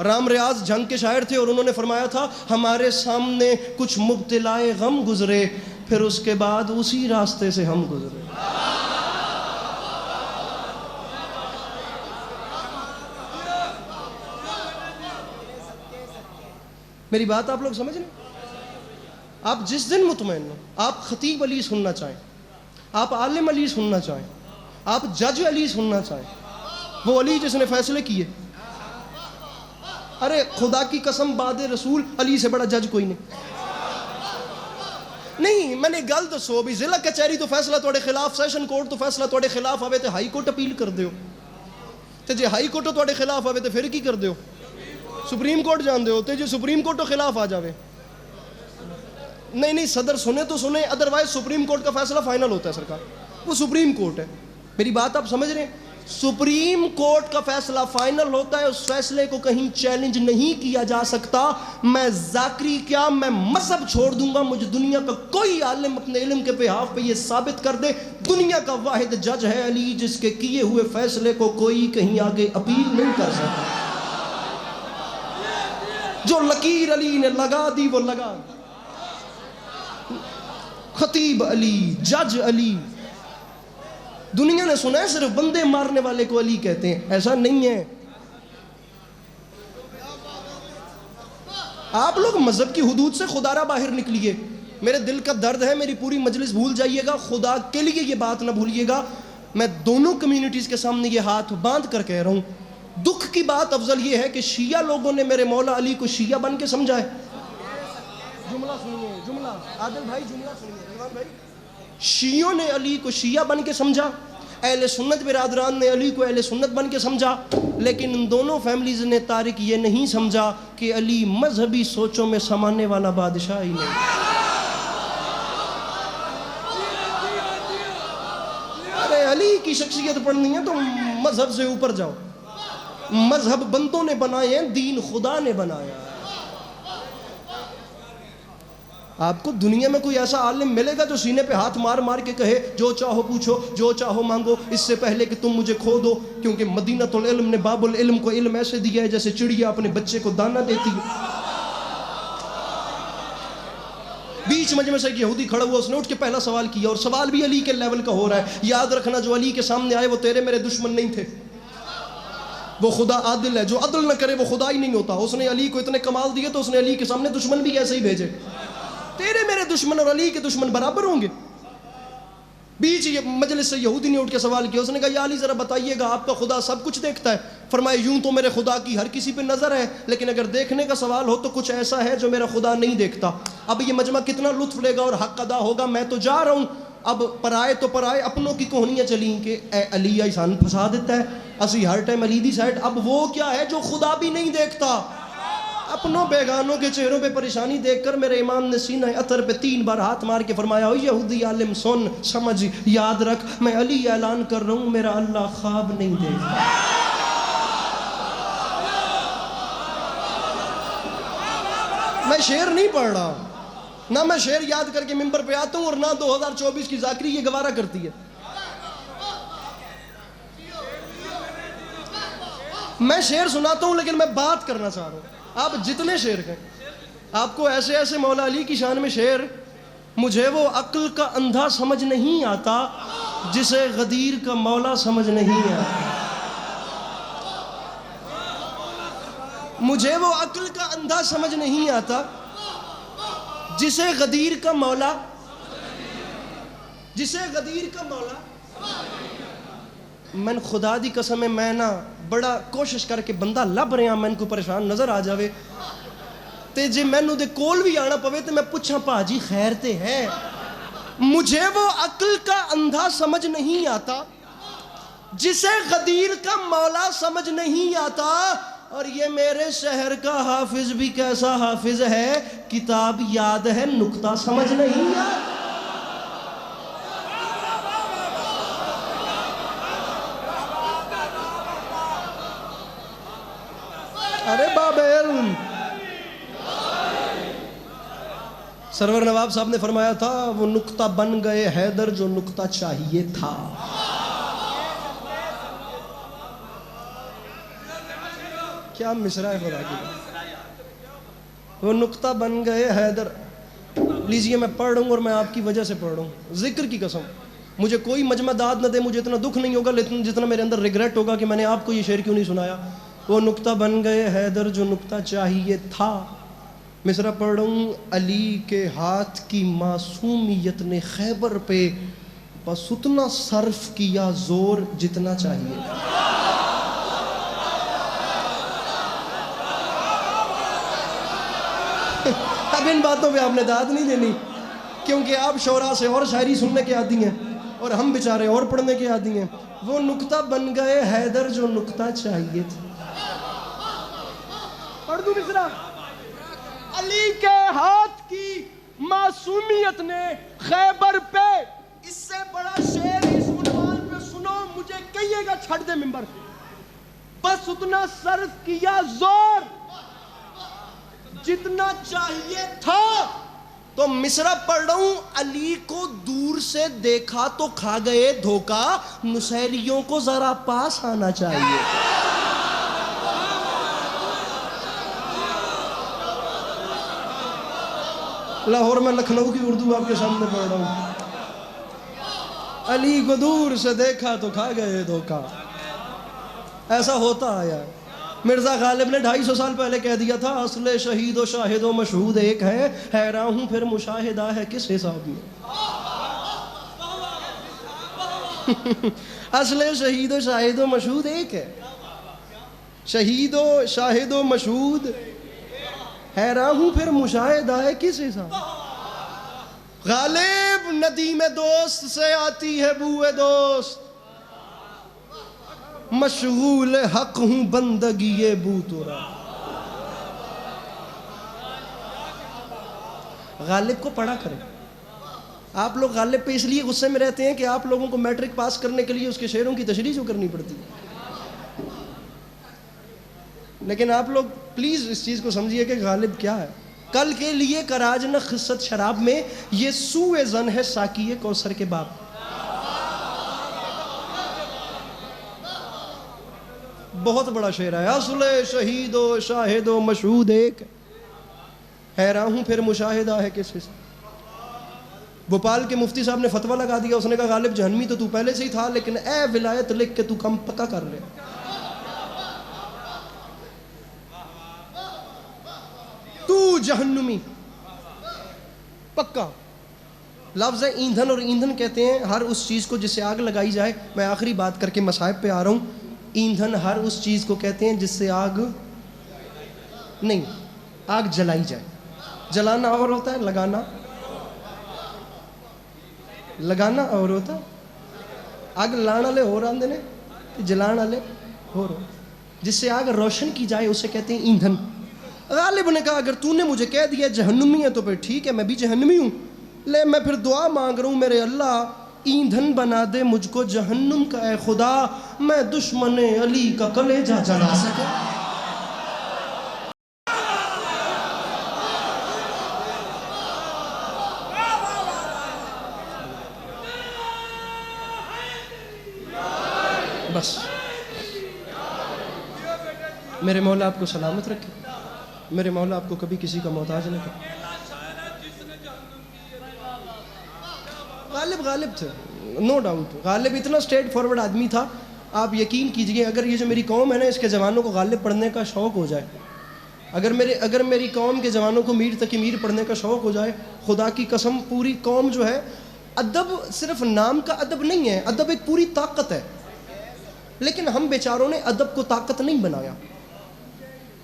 رام ریاض جنگ کے شاعر تھے اور انہوں نے فرمایا تھا ہمارے سامنے کچھ مبتلائے غم گزرے, پھر اس کے بعد اسی راستے سے ہم گزرے. میری بات آپ لوگ سمجھ رہے ہیں؟ آپ جس دن مطمئن ہو, آپ خطیب علی سننا چاہیں, آپ عالم علی سننا چاہیں, آپ جج علی سننا چاہیں, وہ علی جس نے فیصلے کیے. ارے خدا کی قسم بعد رسول علی سے بڑا جج کوئی نہیں. میں نے گل دسو بھی, ضلع کچہری تو فیصلہ توڑے خلاف, سیشن کورٹ تو فیصلہ توڑے خلاف آوے تے ہائی کورٹ اپیل کر دیو, تے جے ہائی کورٹ توڑے خلاف آوے تے پھر کی کر دیو؟ سپریم کورٹ جان دے ہوتے, جو سپریم کورٹ تو خلاف آ جاوے. نہیں صدر سنے تو سنے, ادروائز سپریم کورٹ کا فیصلہ فائنل ہوتا ہے سرکار, وہ سپریم کورٹ ہے. میری بات آپ سمجھ رہے ہیں؟ سپریم کورٹ کا فیصلہ فائنل ہوتا ہے, اس فیصلے کو کہیں چیلنج نہیں کیا جا سکتا. میں ذاکری کیا, میں مذہب چھوڑ دوں گا, مجھے دنیا کا کوئی عالم اپنے علم کے بہاف پہ یہ ثابت کر دے دنیا کا واحد جج ہے علی, جس کے کیے ہوئے فیصلے کو کوئی کہیں آگے اپیل نہیں کر سکتا. جو لکیر علی نے لگا دی وہ لگا دی. خطیب علی, جج علی. دنیا نے سنا ہے صرف بندے مارنے والے کو علی کہتے ہیں, ایسا نہیں ہے. آپ لوگ مذہب کی حدود سے خدا را باہر نکلیے. میرے دل کا درد ہے, میری پوری مجلس بھول جائیے گا, خدا کے لیے یہ بات نہ بھولیے گا. میں دونوں کمیونٹیز کے سامنے یہ ہاتھ باندھ کر کہہ رہا ہوں, دکھ کی بات افضل یہ ہے کہ شیعہ لوگوں نے میرے مولا علی کو شیعہ بن کے سمجھا ہے. جملہ سنیے, جملہ عادل بھائی, جملہ سنیے, ریوان بھائی. شیعوں نے علی کو شیعہ بن کے سمجھا, اہل سنت برادران نے علی کو اہل سنت بن کے سمجھا, لیکن ان دونوں فیملیز نے طارق یہ نہیں سمجھا کہ علی مذہبی سوچوں میں سمانے والا بادشاہ ہی نہیں. ارے علی کی شخصیت پڑھنی ہے تو مذہب سے اوپر جاؤ. مذہب بندوں نے بنائے ہیں, دین خدا نے بنایا. آپ کو دنیا میں کوئی ایسا عالم ملے گا جو سینے پہ ہاتھ مار مار کے کہے جو چاہو پوچھو, جو چاہو مانگو, اس سے پہلے کہ تم مجھے کھو دو, کیونکہ مدینۃ العلم نے باب العلم کو علم ایسے دیا ہے جیسے چڑیا اپنے بچے کو دانہ دیتی ہے. بیچ مجمع سے ایک یہودی کھڑا ہوا، اس نے اٹھ کے پہلا سوال کیا، اور سوال بھی علی کے لیول کا ہو رہا ہے. یاد رکھنا جو علی کے سامنے آئے وہ تیرے میرے دشمن نہیں تھے، وہ خدا عادل ہے، جو عدل نہ کرے وہ خدا ہی نہیں ہوتا. اس نے علی کو اتنے کمال دیے تو اس نے علی کے سامنے دشمن بھی ایسے ہی بھیجے. تیرے میرے دشمن اور علی کے دشمن برابر ہوں گے؟ بیچ مجلس سے یہودی نے اٹھ کے سوال کیا، اس نے کہا یا علی ذرا بتائیے گا آپ کا خدا سب کچھ دیکھتا ہے؟ فرمایا یوں تو میرے خدا کی ہر کسی پہ نظر ہے، لیکن اگر دیکھنے کا سوال ہو تو کچھ ایسا ہے جو میرا خدا نہیں دیکھتا. اب یہ مجمع کتنا لطف لے گا اور حق ادا ہوگا. میں تو جا رہا ہوں. اب پرائے تو پرائے اپنوں کی کوہنیاں چلیں کہ اے علی ایسان پھنسا دیتا ہے، اسی ہر ٹائم علی دی سائڈ. اب وہ کیا ہے جو خدا بھی نہیں دیکھتا؟ اپنوں بیگانوں کے چہروں پہ پریشانی دیکھ کر میرے امام نے سینہ عطر پہ 3 بار ہاتھ مار کے فرمایا او یہودی عالم سن سمجھ یاد رکھ، میں علی اعلان کر رہا ہوں میرا اللہ خواب نہیں دیکھتا. میں شعر نہیں پڑھ رہا، نہ میں شعر یاد کر کے ممبر پہ آتا ہوں، اور نہ 2024 کی ذاکری یہ گوارہ کرتی ہے. میں شعر سناتا ہوں لیکن میں بات کرنا چاہ رہا ہوں. آپ جتنے شعر کہیں، آپ کو ایسے ایسے مولا علی کی شان میں شعر. مجھے وہ عقل کا اندھا سمجھ نہیں آتا جسے غدیر کا مولا سمجھ نہیں آتا. مجھے وہ عقل کا اندھا سمجھ نہیں آتا جسے غدیر کا مولا میں خدا دی قسم ہے میں نا بڑا کوشش کر کے بندہ لب رہا میں ان کو پریشان نظر آ جاوے تے جے مینوں دے کول بھی آنا پوے تے میں پوچھاں پاجی خیر تے ہے. مجھے وہ عقل کا اندھا سمجھ نہیں آتا جسے غدیر کا مولا سمجھ نہیں آتا. اور یہ میرے شہر کا حافظ بھی کیسا حافظ ہے، کتاب یاد ہے نقطہ سمجھ نہیں آتا. ارے باب علم. سرور نواب صاحب نے فرمایا تھا وہ نقطہ بن گئے حیدر جو نقطہ چاہیے تھا. کیا مصرع ہے خدا کی. وہ نقطہ بن گئے حیدر. لیجئے میں پڑھ رہا ہوں اور میں آپ کی وجہ سے پڑھ رہا ہوں، ذکر کی قسم. مجھے کوئی مجمع داد نہ دے، مجھے اتنا دکھ نہیں ہوگا لیکن جتنا میرے اندر ریگریٹ ہوگا کہ میں نے آپ کو یہ شعر کیوں نہیں سنایا. وہ نقطہ بن گئے حیدر جو نقطہ چاہیے تھا. مصرع پڑھ رہا ہوں. علی کے ہاتھ کی معصومیت نے خیبر پہ بس اتنا صرف کیا زور جتنا چاہیے تھا. اب ان باتوں پہ آپ نے داد نہیں دینی کیونکہ آپ شعراء سے اور شاعری سننے کے عادی ہیں اور ہم بیچارے اور پڑھنے کے عادی ہیں. وہ نقطہ بن گئے حیدر جو نقطہ چاہیے تھا. پڑھ دوں مصرع. علی کے ہاتھ کی معصومیت نے خیبر پہ، اس سے بڑا شعر اس عنوان پہ سنو مجھے کہیے گا چھڑ دے ممبر سے. بس اتنا صرف کیا زور جتنا چاہیے تھا. تو مصرع پڑھ رہا ہوں. علی کو دور سے دیکھا تو کھا گئے دھوکا، نصیریوں کو ذرا پاس آنا چاہیے. لاہور میں لکھنؤ کی اردو آپ کے سامنے پڑھ رہا ہوں. علی کو دور سے دیکھا تو کھا گئے دھوکا. ایسا ہوتا آیا. مرزا غالب نے 250 سال پہلے کہہ دیا تھا اصل شہید و شاہد و مشہود ایک ہے، حیران ہوں پھر مشاہدہ ہے کس حساب میں. اصل شہید و شاہد و مشہود ایک ہے، شہید و شاہد و مشہود، حیران ہوں پھر مشاہدہ ہے کس حساب. غالب ندیم دوست سے آتی ہے بوئے دوست، مشغول حق ہوں بندگی بو تورا. غالب کو پڑھا کریں. آپ لوگ غالب پہ اس لیے غصے میں رہتے ہیں کہ آپ لوگوں کو میٹرک پاس کرنے کے لیے اس کے شعروں کی تشریح جو کرنی پڑتی ہے. لیکن آپ لوگ پلیز اس چیز کو سمجھیے کہ غالب کیا ہے. کل کے لیے کراج نہ خصت شراب میں، یہ سوء ظن ہے ساقی کوثر کے باپ. بہت بڑا شعر ہے. اصل شہید و شاہد و مشہود ایک، حیران ہوں پھر مشاہدہ ہے کس حساب. بھوپال کے مفتی صاحب نے فتویٰ لگا دیا، اس نے کہا غالب جہنمی تو پہلے سے ہی تھا، لیکن اے ولایت لکھ کے تو کم پکا کر لے۔ تو جہنمی پکا۔ لفظ ہے ایندھن، اور ایندھن کہتے ہیں ہر اس چیز کو جس سے آگ لگائی جائے۔ میں آخری بات کر کے مصائب پہ آ رہا ہوں۔ ایندھن ہر اس چیز کو کہتے ہیں جس سے آگ نہیں، آگ جلائی جائے۔ جلانا اور ہوتا ہے، لگانا اور ہوتا ہے۔ آگ لان والے ہو رہے نے، جلان والے ہو رہے۔ جس سے آگ روشن کی جائے اسے کہتے ہیں ایندھن۔ غالب نے کہا اگر تو نے مجھے کہہ دیا جہنمی ہے تو پھر ٹھیک ہے، میں بھی جہنمی ہوں، لے میں پھر دعا مانگ رہا ہوں میرے اللہ ایندھن بنا دے مجھ کو جہنم کا، اے خدا میں دشمن علی کا کلیجہ جلا سکا۔ بس میرے مولا آپ کو سلامت رکھے، میرے مولا آپ کو کبھی کسی کا محتاج نہ کرے۔ غالب تھے، نو ڈاؤٹ۔ غالب اتنا اسٹریٹ فارورڈ آدمی تھا، آپ یقین کیجئے اگر یہ جو میری قوم ہے نا اس کے جوانوں کو غالب پڑھنے کا شوق ہو جائے، اگر میری قوم کے جوانوں کو میر تقی میر پڑھنے کا شوق ہو جائے، خدا کی قسم پوری قوم جو ہے، ادب صرف نام کا ادب نہیں ہے، ادب ایک پوری طاقت ہے۔ لیکن ہم بیچاروں نے ادب کو طاقت نہیں بنایا،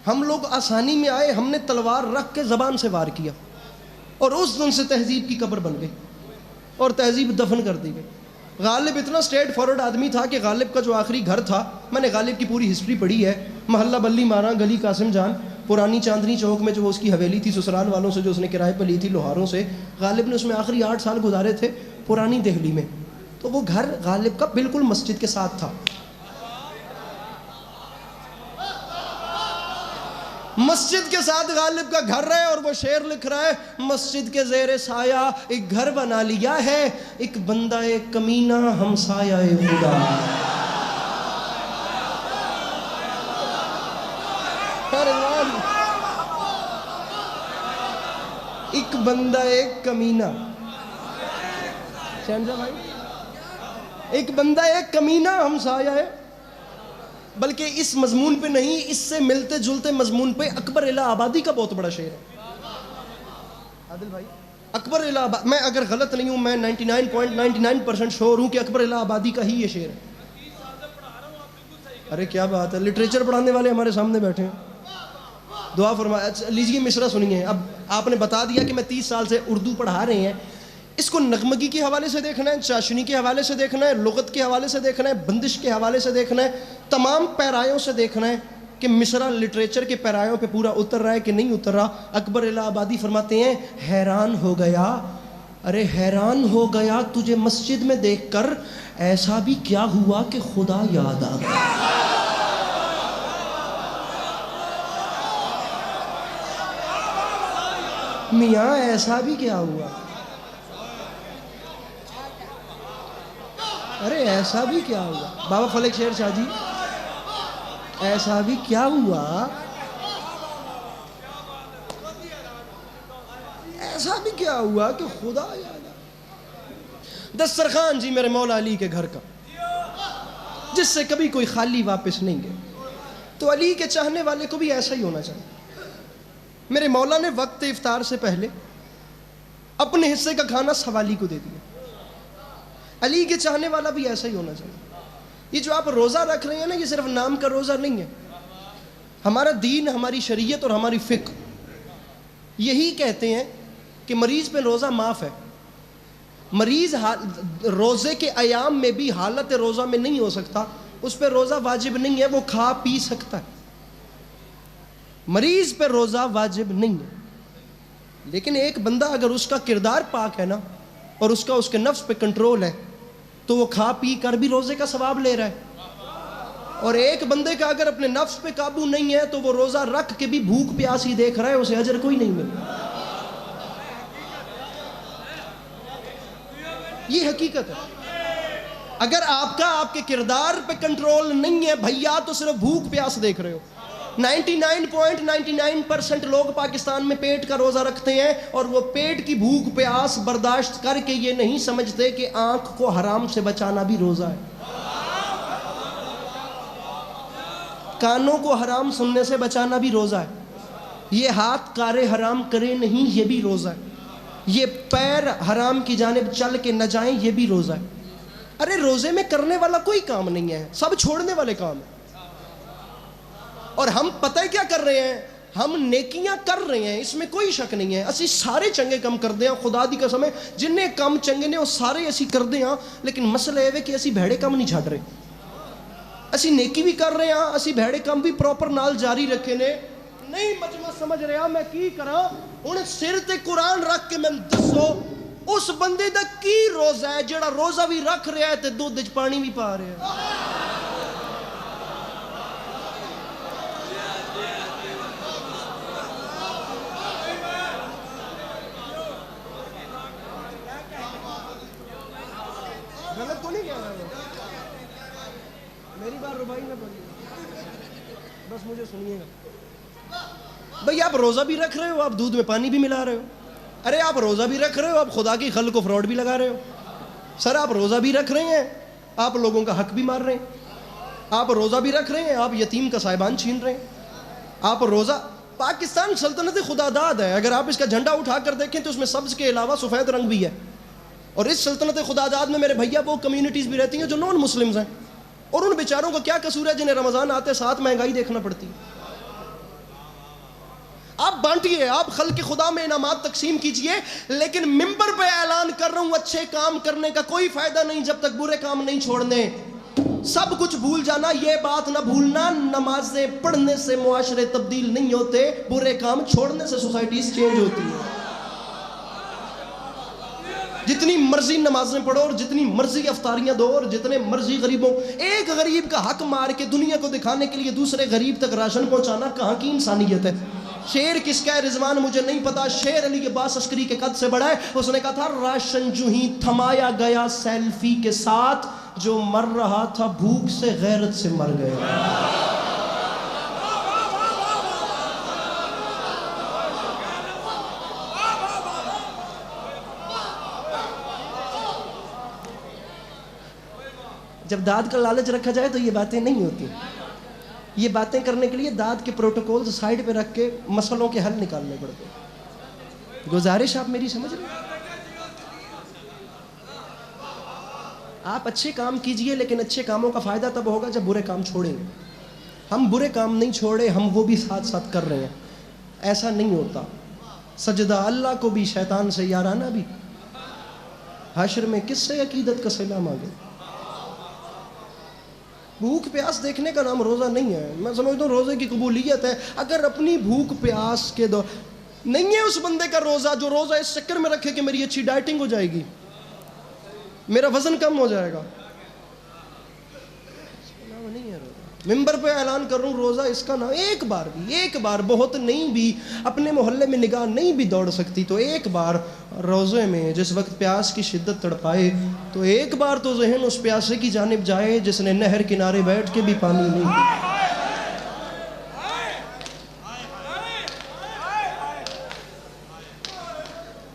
ہم لوگ آسانی میں آئے، ہم نے تلوار رکھ کے زبان سے وار کیا، اور اس دن سے تہذیب کی قبر بن گئی اور تہذیب دفن کر دی گئی۔ غالب اتنا اسٹریٹ فارورڈ آدمی تھا کہ غالب کا جو آخری گھر تھا، میں نے غالب کی پوری ہسٹری پڑھی ہے، محلہ بلی مارا گلی قاسم جان، پرانی چاندنی چوک میں جو وہ اس کی حویلی تھی سسرال والوں سے جو اس نے کرائے پہ لی تھی لوہاروں سے، غالب نے اس میں آخری 8 سال گزارے تھے پرانی دہلی میں۔ تو وہ گھر غالب کا بالکل مسجد کے ساتھ تھا، مسجد کے ساتھ غالب کا گھر ہے، اور وہ شعر لکھ رہا ہے مسجد کے زیر سایہ ایک گھر بنا لیا ہے، ایک بندہ ایک کمینہ ہمسایہ خدا۔ ایک بندہ ایک کمینہ، ایک بندہ ایک کمینہ ہمسایہ ہے۔ بلکہ اس مضمون پہ نہیں، اس سے ملتے جلتے مضمون پہ اکبر الہ آبادی کا بہت بڑا شعر ہے۔ عادل بھائی اکبر الہ آبادی، میں اگر غلط نہیں ہوں، میں 99.99% شور ہوں کہ اکبر الہ آبادی کا ہی یہ شعر ہے۔ ارے کیا بات ہے، لٹریچر پڑھانے والے ہمارے سامنے بیٹھے ہیں، دعا فرمائے۔ لیجیے مصرع سنیے۔ اب آپ نے بتا دیا کہ میں 30 سال سے اردو پڑھا رہے ہیں، اس کو نغمگی کے حوالے سے دیکھنا ہے، چاشنی کے حوالے سے دیکھنا ہے، لغت کے حوالے سے دیکھنا ہے، بندش کے حوالے سے دیکھنا ہے، تمام پیرایوں سے دیکھنا ہے کہ مصرع لٹریچر کے پیرایوں پہ پورا اتر رہا ہے کہ نہیں اتر رہا۔ اکبر الہ آبادی فرماتے ہیں حیران ہو گیا، ارے حیران ہو گیا تجھے مسجد میں دیکھ کر، ایسا بھی کیا ہوا کہ خدا یاد آ گیا۔ میاں ایسا بھی کیا ہوا، ارے ایسا بھی کیا ہوا، بابا فلک شیر شاہ جی، ایسا بھی کیا ہوا، ایسا بھی کیا ہوا کہ خدا یاد آ۔ دسترخوان جی میرے مولا علی کے گھر کا، جس سے کبھی کوئی خالی واپس نہیں گئے، تو علی کے چاہنے والے کو بھی ایسا ہی ہونا چاہیے۔ میرے مولا نے وقت افطار سے پہلے اپنے حصے کا کھانا سوالی کو دے دیا، علی کے چاہنے والا بھی ایسا ہی ہونا چاہیے۔ یہ جو آپ روزہ رکھ رہے ہیں نا، یہ صرف نام کا روزہ نہیں ہے، ہمارا دین، ہماری شریعت اور ہماری فقہ یہی کہتے ہیں کہ مریض پہ روزہ معاف ہے۔ مریض روزے کے ایام میں بھی حالت روزہ میں نہیں ہو سکتا، اس پہ روزہ واجب نہیں ہے، وہ کھا پی سکتا ہے، مریض پہ روزہ واجب نہیں ہے۔ لیکن ایک بندہ اگر اس کا کردار پاک ہے نا، اور اس کے نفس پہ کنٹرول ہے، تو وہ کھا پی کر بھی روزے کا ثواب لے رہا ہے۔ اور ایک بندے کا اگر اپنے نفس پہ قابو نہیں ہے تو وہ روزہ رکھ کے بھی بھوک پیاسی دیکھ رہا ہے، اسے اجر کوئی نہیں مل رہا۔ یہ حقیقت ہے۔ اگر آپ کے کردار پہ کنٹرول نہیں ہے بھیا، تو صرف بھوک پیاس دیکھ رہے ہو۔ 99.99% لوگ پاکستان میں پیٹ کا روزہ رکھتے ہیں اور وہ پیٹ کی بھوک پیاس برداشت کر کے یہ نہیں سمجھتے کہ آنکھ کو حرام سے بچانا بھی روزہ ہے، کانوں کو حرام سننے سے بچانا بھی روزہ ہے، یہ ہاتھ کارے حرام کرے نہیں یہ بھی روزہ ہے، یہ پیر حرام کی جانب چل کے نہ جائیں یہ بھی روزہ ہے۔ ارے روزے میں کرنے والا کوئی کام نہیں ہے، سب چھوڑنے والے کام ہیں، اور ہم پتہ ہے کیا کر رہے ہیں، ہم نیکیاں کر رہے ہیں، اس میں کوئی شک نہیں ہے، اسی سارے چنگے کم کر دیں، خدا دی قسم ہے جنہیں کم چنگے نے وہ سارے اسی کر دیں، لیکن مسئلہ یہ ہے کہ اسی بھڑے کم نہیں چھڑ رہے، اسی نیکی بھی کر رہے ہیں، اسی بھڑے کم بھی پراپر نال جاری رکھے نے، نہیں مجمع سمجھ رہا میں کی کراں ہن سر تے قرآن رکھ کے میں دسو اس بندے دا کی روزہ ہے جڑا روزہ بھی رکھ رہا ہے تے دودھ وچ پانی بھی پا رہا ہے۔ غلط تو نہیں کہہ رہا میں، میری بات ربائی میں پڑھی، بس مجھے سنیے گا۔ بھئی آپ روزہ بھی رکھ رہے ہو، آپ دودھ میں پانی بھی ملا رہے ہو، ارے آپ روزہ بھی رکھ رہے ہو، آپ خدا کی خلق کو فراڈ بھی لگا رہے ہو، سر آپ روزہ بھی رکھ رہے ہیں، آپ لوگوں کا حق بھی مار رہے ہیں، آپ روزہ بھی رکھ رہے ہیں، آپ یتیم کا صاحبان چھین رہے ہیں، آپ روزہ، پاکستان سلطنت خدا داد ہے، اگر آپ اس کا جھنڈا اٹھا کر دیکھیں تو اس میں سبز کے علاوہ سفید رنگ بھی ہے، اور اس سلطنت خدا داد میں میرے بھیا وہ کمیونٹیز بھی رہتی ہیں جو نان مسلمز ہیں، اور ان بیچاروں کو کیا قصور ہے جنہیں رمضان آتے ساتھ مہنگائی دیکھنا پڑتی ہے۔ آپ بانٹیے، آپ خلق خدا میں انعامات تقسیم کیجئے، لیکن ممبر پہ اعلان کر رہا ہوں اچھے کام کرنے کا کوئی فائدہ نہیں جب تک برے کام نہیں چھوڑنے، سب کچھ بھول جانا، یہ بات نہ بھولنا، نمازیں پڑھنے سے معاشرے تبدیل نہیں ہوتے، برے کام چھوڑنے سے سوسائٹیز چینج ہوتی ہیں۔ جتنی مرضی نمازیں پڑھو اور جتنی مرضی افطاریاں دو اور جتنے مرضی غریبوں، ایک غریب کا حق مار کے دنیا کو دکھانے کے لیے دوسرے غریب تک راشن پہنچانا کہاں کی انسانیت ہے؟ شیر کس کا ہے رضوان مجھے نہیں پتا، شیر علی عباس عسکری کے قد سے بڑا ہے، اس نے کہا تھا راشن جو ہی تھمایا گیا سیلفی کے ساتھ، جو مر رہا تھا بھوک سے غیرت سے مر گیا۔ جب داد کا لالچ رکھا جائے تو یہ باتیں نہیں ہوتی، یہ باتیں کرنے کے لیے داد کے پروٹوکولز سائیڈ پہ رکھ کے مسئلوں کے حل نکالنے پڑتے ہیں۔ گزارش آپ میری سمجھ رہے ہیں؟ آپ اچھے کام کیجئے، لیکن اچھے کاموں کا فائدہ تب ہوگا جب برے کام چھوڑیں گے۔ ہم برے کام نہیں چھوڑے، ہم وہ بھی ساتھ ساتھ کر رہے ہیں، ایسا نہیں ہوتا۔ سجدہ اللہ کو بھی شیطان سے یارانہ بھی، حشر میں کس سے عقیدت کا صلہ مانگے۔ بھوک پیاس دیکھنے کا نام روزہ نہیں ہے، میں سمجھتا ہوں روزے کی قبولیت ہے اگر اپنی بھوک پیاس کے دور نہیں ہے اس بندے کا روزہ جو روزہ اس چکر میں رکھے کہ میری اچھی ڈائٹنگ ہو جائے گی، میرا وزن کم ہو جائے گا، نہیں ہے روزہ۔ ممبر پہ اعلان کر رہا ہوں روزہ اس کا نام، ایک بار بہت نہیں بھی، اپنے محلے میں نگاہ نہیں بھی دوڑ سکتی تو ایک بار روزے میں جس وقت پیاس کی شدت تڑپائے تو ایک بار تو ذہن اس پیاسے کی جانب جائے جس نے نہر کنارے بیٹھ کے بھی پانی نہیں پیا۔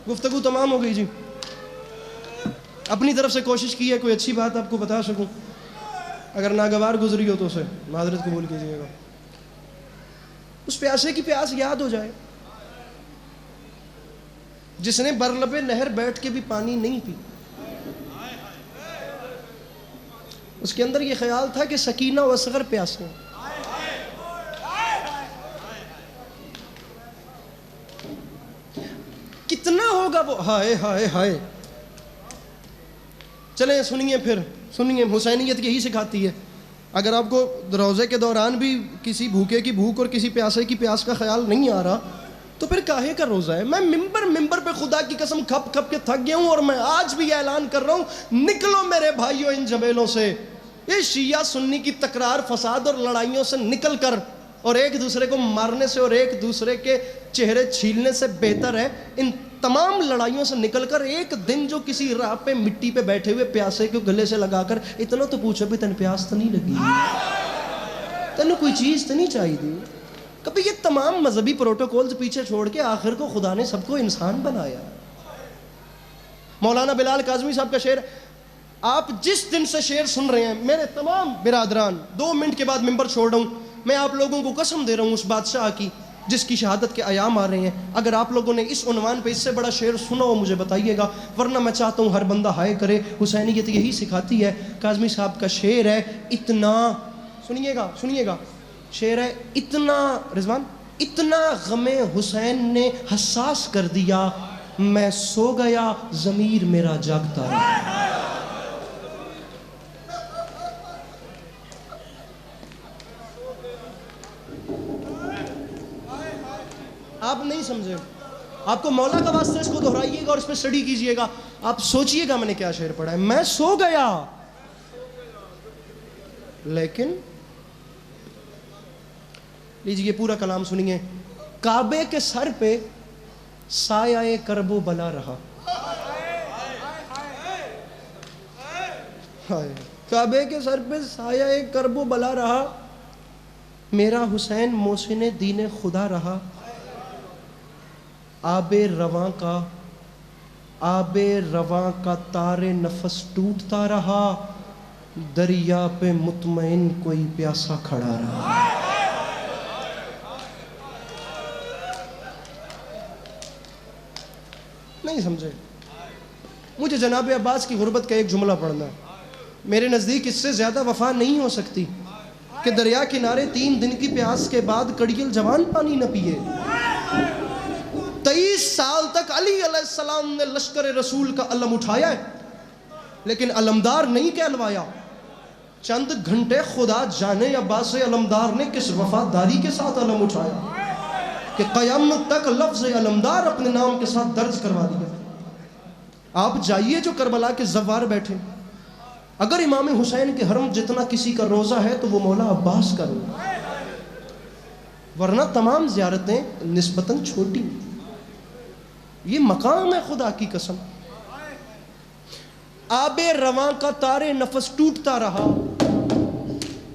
گفتگو تمام ہو گئی جی، اپنی طرف سے کوشش کی ہے کوئی اچھی بات آپ کو بتا سکوں، اگر ناگوار گزری ہو تو اسے معذرت قبول کیجیے گا، اس پیاسے کی پیاس یاد ہو جائے جس نے برلب نہر بیٹھ کے بھی پانی نہیں پی، اس کے اندر یہ خیال تھا کہ سکینہ و اصغر پیاسے ہیں۔ کتنا ہوگا وہ، ہائے ہائے ہائے۔ چلیں سنیے حسینیت یہی سکھاتی ہے، اگر آپ کو روزے کے دوران بھی کسی بھوکے کی بھوک اور کسی پیاسے کی پیاس کا خیال نہیں آ رہا تو پھر کاہے کا روزہ ہے؟ میں ممبر پہ خدا کی قسم کھپ کھپ کے تھک گیا ہوں، اور میں آج بھی اعلان کر رہا ہوں نکلو میرے بھائیوں ان جھمیلوں سے، یہ شیعہ سنی کی تکرار فساد اور لڑائیوں سے نکل کر اور ایک دوسرے کو مارنے سے اور ایک دوسرے کے چہرے چھیلنے سے بہتر ہے ان تمام لڑائیوں سے نکل کر ایک دن جو کسی راہ پہ مٹی پہ بیٹھے ہوئے پیاسے کو گلے سے لگا کر اتنا تو پوچھو بھی تن پیاس تو نہیں لگی، تن کوئی چیز تو نہیں چاہیے دی، کبھی یہ تمام مذہبی پروٹوکولز پیچھے چھوڑ کے آخر کو خدا نے سب کو انسان بنایا. مولانا بلال کاظمی صاحب کا شعر، آپ جس دن سے شعر سن رہے ہیں میرے تمام برادران، 2 منٹ کے بعد ممبر چھوڑ رہا ہوں، میں آپ لوگوں کو قسم دے رہا ہوں اس بادشاہ کی جس کی شہادت کے ایام آ رہے ہیں، اگر آپ لوگوں نے اس عنوان پہ اس سے بڑا شعر سنا ہو مجھے بتائیے گا، ورنہ میں چاہتا ہوں ہر بندہ ہائے کرے. حسینیت یہی سکھاتی ہے. کاظمی صاحب کا شعر ہے اتنا، سنیے گا شعر ہے اتنا، رضوان، اتنا غم حسین نے حساس کر دیا، میں سو گیا ضمیر میرا جاگتا رہا. آپ نہیں سمجھے، آپ کو مولا کا واسطہ اس کو دہرائیے گا اور اس پہ اسٹڈی کیجئے گا، آپ سوچئے گا میں نے کیا شعر پڑھا ہے. میں سو گیا، لیکن لیجئے یہ پورا کلام سنیے. کعبے کے سر پہ سایہ کرب و بلا رہا، کعبے کے سر پہ سایہ کرب و بلا رہا، میرا حسین محسن دین خدا رہا. آب رواں کا تار نفس ٹوٹتا رہا، دریا پہ مطمئن کوئی پیاسا کھڑا رہا. نہیں سمجھے؟ مجھے جناب عباس کی غربت کا ایک جملہ پڑھنا ہے. میرے نزدیک اس سے زیادہ وفا نہیں ہو سکتی کہ دریا کنارے 3 دن کی پیاس کے بعد کڑگل جوان پانی نہ پیے. 23 سال تک علی علیہ السلام نے لشکر رسول کا علم اٹھایا ہے لیکن علمدار نہیں کہلوایا. چند گھنٹے خدا جانے عباس علمدار نے کس وفاداری کے ساتھ علم اٹھایا کہ قیامت تک لفظ علمدار اپنے نام کے ساتھ درج کروا دیا. آپ جائیے جو کربلا کے زوار بیٹھے، اگر امام حسین کے حرم جتنا کسی کا روزہ ہے تو وہ مولا عباس کا روزہ، ورنہ تمام زیارتیں نسبتاً چھوٹی. یہ مقام ہے خدا کی قسم. آب رواں کا تار نفس ٹوٹتا رہا.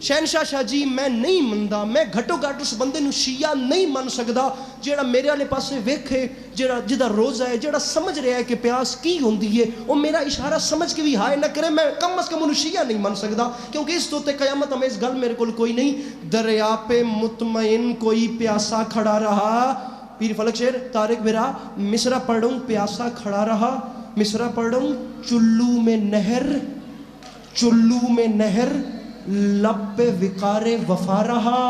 شہنشاہ شاہ جی میں نہیں مندا، میں گھٹو گھٹ اس بندے نو شیعہ نہیں من سکدا جیڑا میرے والے پاسے ویکھے، جدا روزہ ہے، جیڑا سمجھ رہا ہے کہ پیاس کی ہوندی ہے، وہ میرا اشارہ سمجھ کے بھی ہائے نہ کرے. میں کم از کم انہوں شیعہ نہیں من سکدا، کیونکہ اس تو تے قیامت ہمیں اس گل میرے کول کوئی نہیں. دریا پہ مطمئن کوئی پیاسا کھڑا رہا. پیر فلک شیر طارق برا مصرع پڑھ رہا ہوں، پیاسا کھڑا رہا. مصرع پڑھ رہا ہوں، چلو میں نہر لب پہ وقار وفا رہا،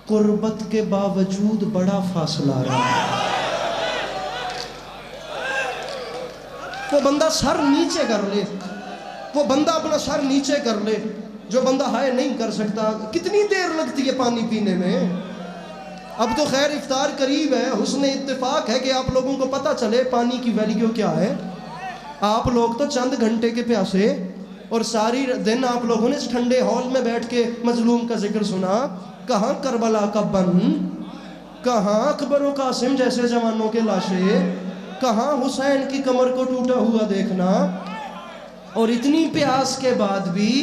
قربت کے باوجود بڑا فاصلہ رہا. وہ بندہ سر نیچے کر لے، وہ بندہ اپنا سر نیچے کر لے جو بندہ ہائے نہیں کر سکتا. کتنی دیر لگتی ہے پانی پینے میں؟ اب تو خیر افطار قریب ہے، حسن اتفاق ہے کہ آپ لوگوں کو پتہ چلے پانی کی ویلیو کیا ہے. آپ لوگ تو چند گھنٹے کے پیاسے، اور ساری دن آپ لوگوں نے اس ٹھنڈے ہال میں بیٹھ کے مظلوم کا ذکر سنا. کہاں کربلا کا بن، کہاں اکبر و قاسم جیسے جوانوں کے لاشیں، کہاں حسین کی کمر کو ٹوٹا ہوا دیکھنا. اور اتنی پیاس کے بعد بھی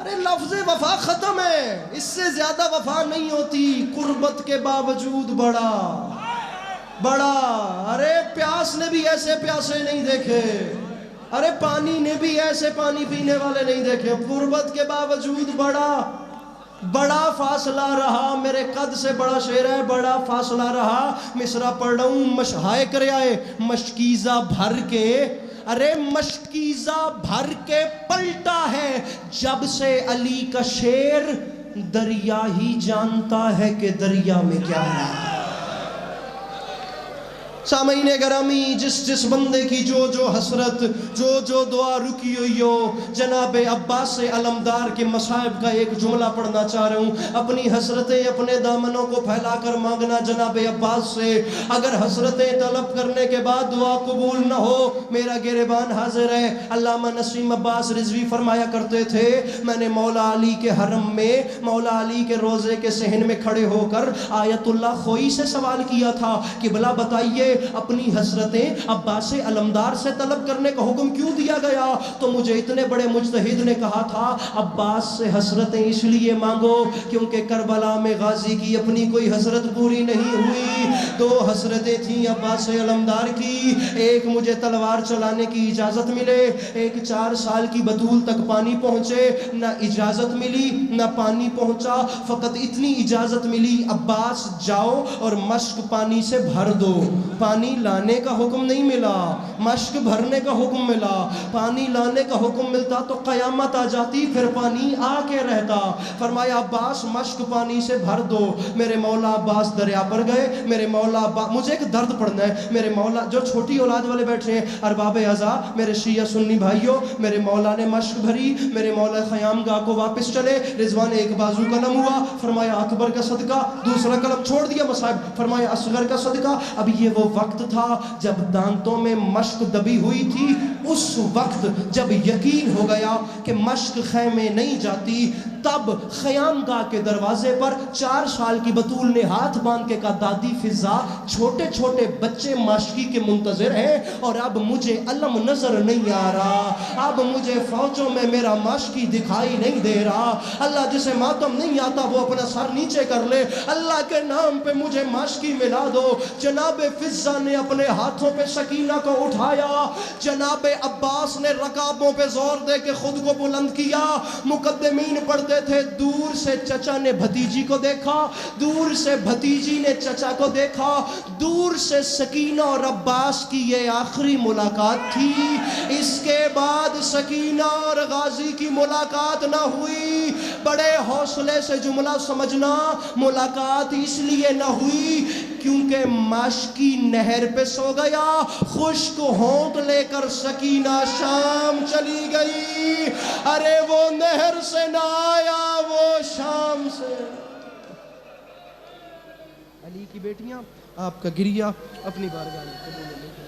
ارے لفظ وفا ختم ہے، اس سے زیادہ وفا نہیں ہوتی. قربت کے باوجود بڑا ارے پیاس نے بھی ایسے پیاسے نہیں دیکھے، ارے پانی نے بھی ایسے پانی پینے والے نہیں دیکھے. قربت کے باوجود بڑا فاصلہ رہا. میرے قد سے بڑا شعر ہے، بڑا فاصلہ رہا. مصرع پڑھ رہا ہوں، مشہائے کرے آئے مشکیزہ بھر کے، ارے مشکیزہ بھر کے پلٹا ہے جب سے علی کا شیر، دریا ہی جانتا ہے کہ دریا میں کیا ہے. سامعین گرامی، جس بندے کی جو حسرت، جو دعا رکی ہوئی ہو، جناب عباس علمدار کے مصائب کا ایک جملہ پڑھنا چاہ رہا ہوں. اپنی حسرتیں اپنے دامنوں کو پھیلا کر مانگنا جناب عباس سے. اگر حسرتیں طلب کرنے کے بعد دعا قبول نہ ہو، میرا گریبان حاضر ہے. علامہ نسیم عباس رضوی فرمایا کرتے تھے، میں نے مولا علی کے حرم میں مولا علی کے روزے کے صحن میں کھڑے ہو کر آیت اللہ خوئی سے سوال کیا تھا کہ بھلا بتائیے اپنی حسرتیں عباس علمدار سے طلب کرنے کا حکم کیوں دیا گیا؟ تو مجھے اتنے بڑے مجتہد نے کہا تھا عباس سے حسرتیں اس لیے مانگو کیونکہ کربلا میں غازی کی اپنی کوئی حسرت پوری نہیں ہوئی. 2 حسرتیں تھیں عباس علمدار کی، ایک مجھے تلوار چلانے کی اجازت ملے، ایک 4 سال کی بطول تک پانی پہنچے. نہ اجازت ملی نہ پانی پہنچا، فقط اتنی اجازت ملی عباس جاؤ اور مشک پانی سے بھر دو. پانی لانے کا حکم نہیں ملا، مشک بھرنے کا حکم ملا. پانی لانے کا حکم ملتا تو قیامت آ جاتی، پھر پانی آ کے رہتا. فرمایا عباس مشک پانی سے بھر دو. میرے مولا عباس دریا پر گئے. میرے مولا عباس، مجھے ایک درد پڑنا ہے، میرے مولا جو چھوٹی اولاد والے بیٹھے ہیں ارباب اعضاء، میرے شیعہ سنی بھائیوں، میرے مولا نے مشک بھری، میرے مولا خیام گاہ کو واپس چلے. رضوان ایک بازو قلم ہوا، فرمایا اکبر کا صدقہ. دوسرا قلم چھوڑ دیا مصائب، فرمایا اصغر کا صدقہ. اب یہ وہ وقت تھا جب دانتوں میں مشک دبی ہوئی تھی. اس وقت جب یقین ہو گیا کہ مشک خیمے نہیں جاتی، تب خیام گاہ کے دروازے پر 4 سال کی بطول نے ہاتھ باندھ کے کہا دادی فضا، چھوٹے چھوٹے بچے ماشکی کے منتظر ہیں اور اب مجھے علم نظر نہیں آ رہا، اب مجھے فوجوں میں میرا ماشکی دکھائی نہیں دے رہا. اللہ جسے ماتم نہیں آتا وہ اپنا سر نیچے کر لے، اللہ کے نام پہ مجھے ماشکی ملا دو. جناب فضا نے اپنے ہاتھوں پہ سکینہ کو اٹھایا، جناب عباس نے رکابوں پہ زور دے کے خود کو بلند کیا. مقدمین پڑھتے تھے دور سے چچا نے بھتیجی کو دیکھا، دور سے بھتیجی نے چچا کو دیکھا، دور سے سکینہ اور عباس کی یہ آخری ملاقات تھی. اس کے بعد سکینہ اور غازی کی ملاقات نہ ہوئی. بڑے حوصلے سے جملہ سمجھنا، ملاقات اس لیے نہ ہوئی کیونکہ ماشکی نہر پہ سو گیا. خشک ہونٹ لے کر سکینہ شام چلی گئی. ارے وہ نہر سے نہ آیا، وہ شام سے. علی کی بیٹیاں، آپ کا گریہ اپنی بارگاہ میں قبول.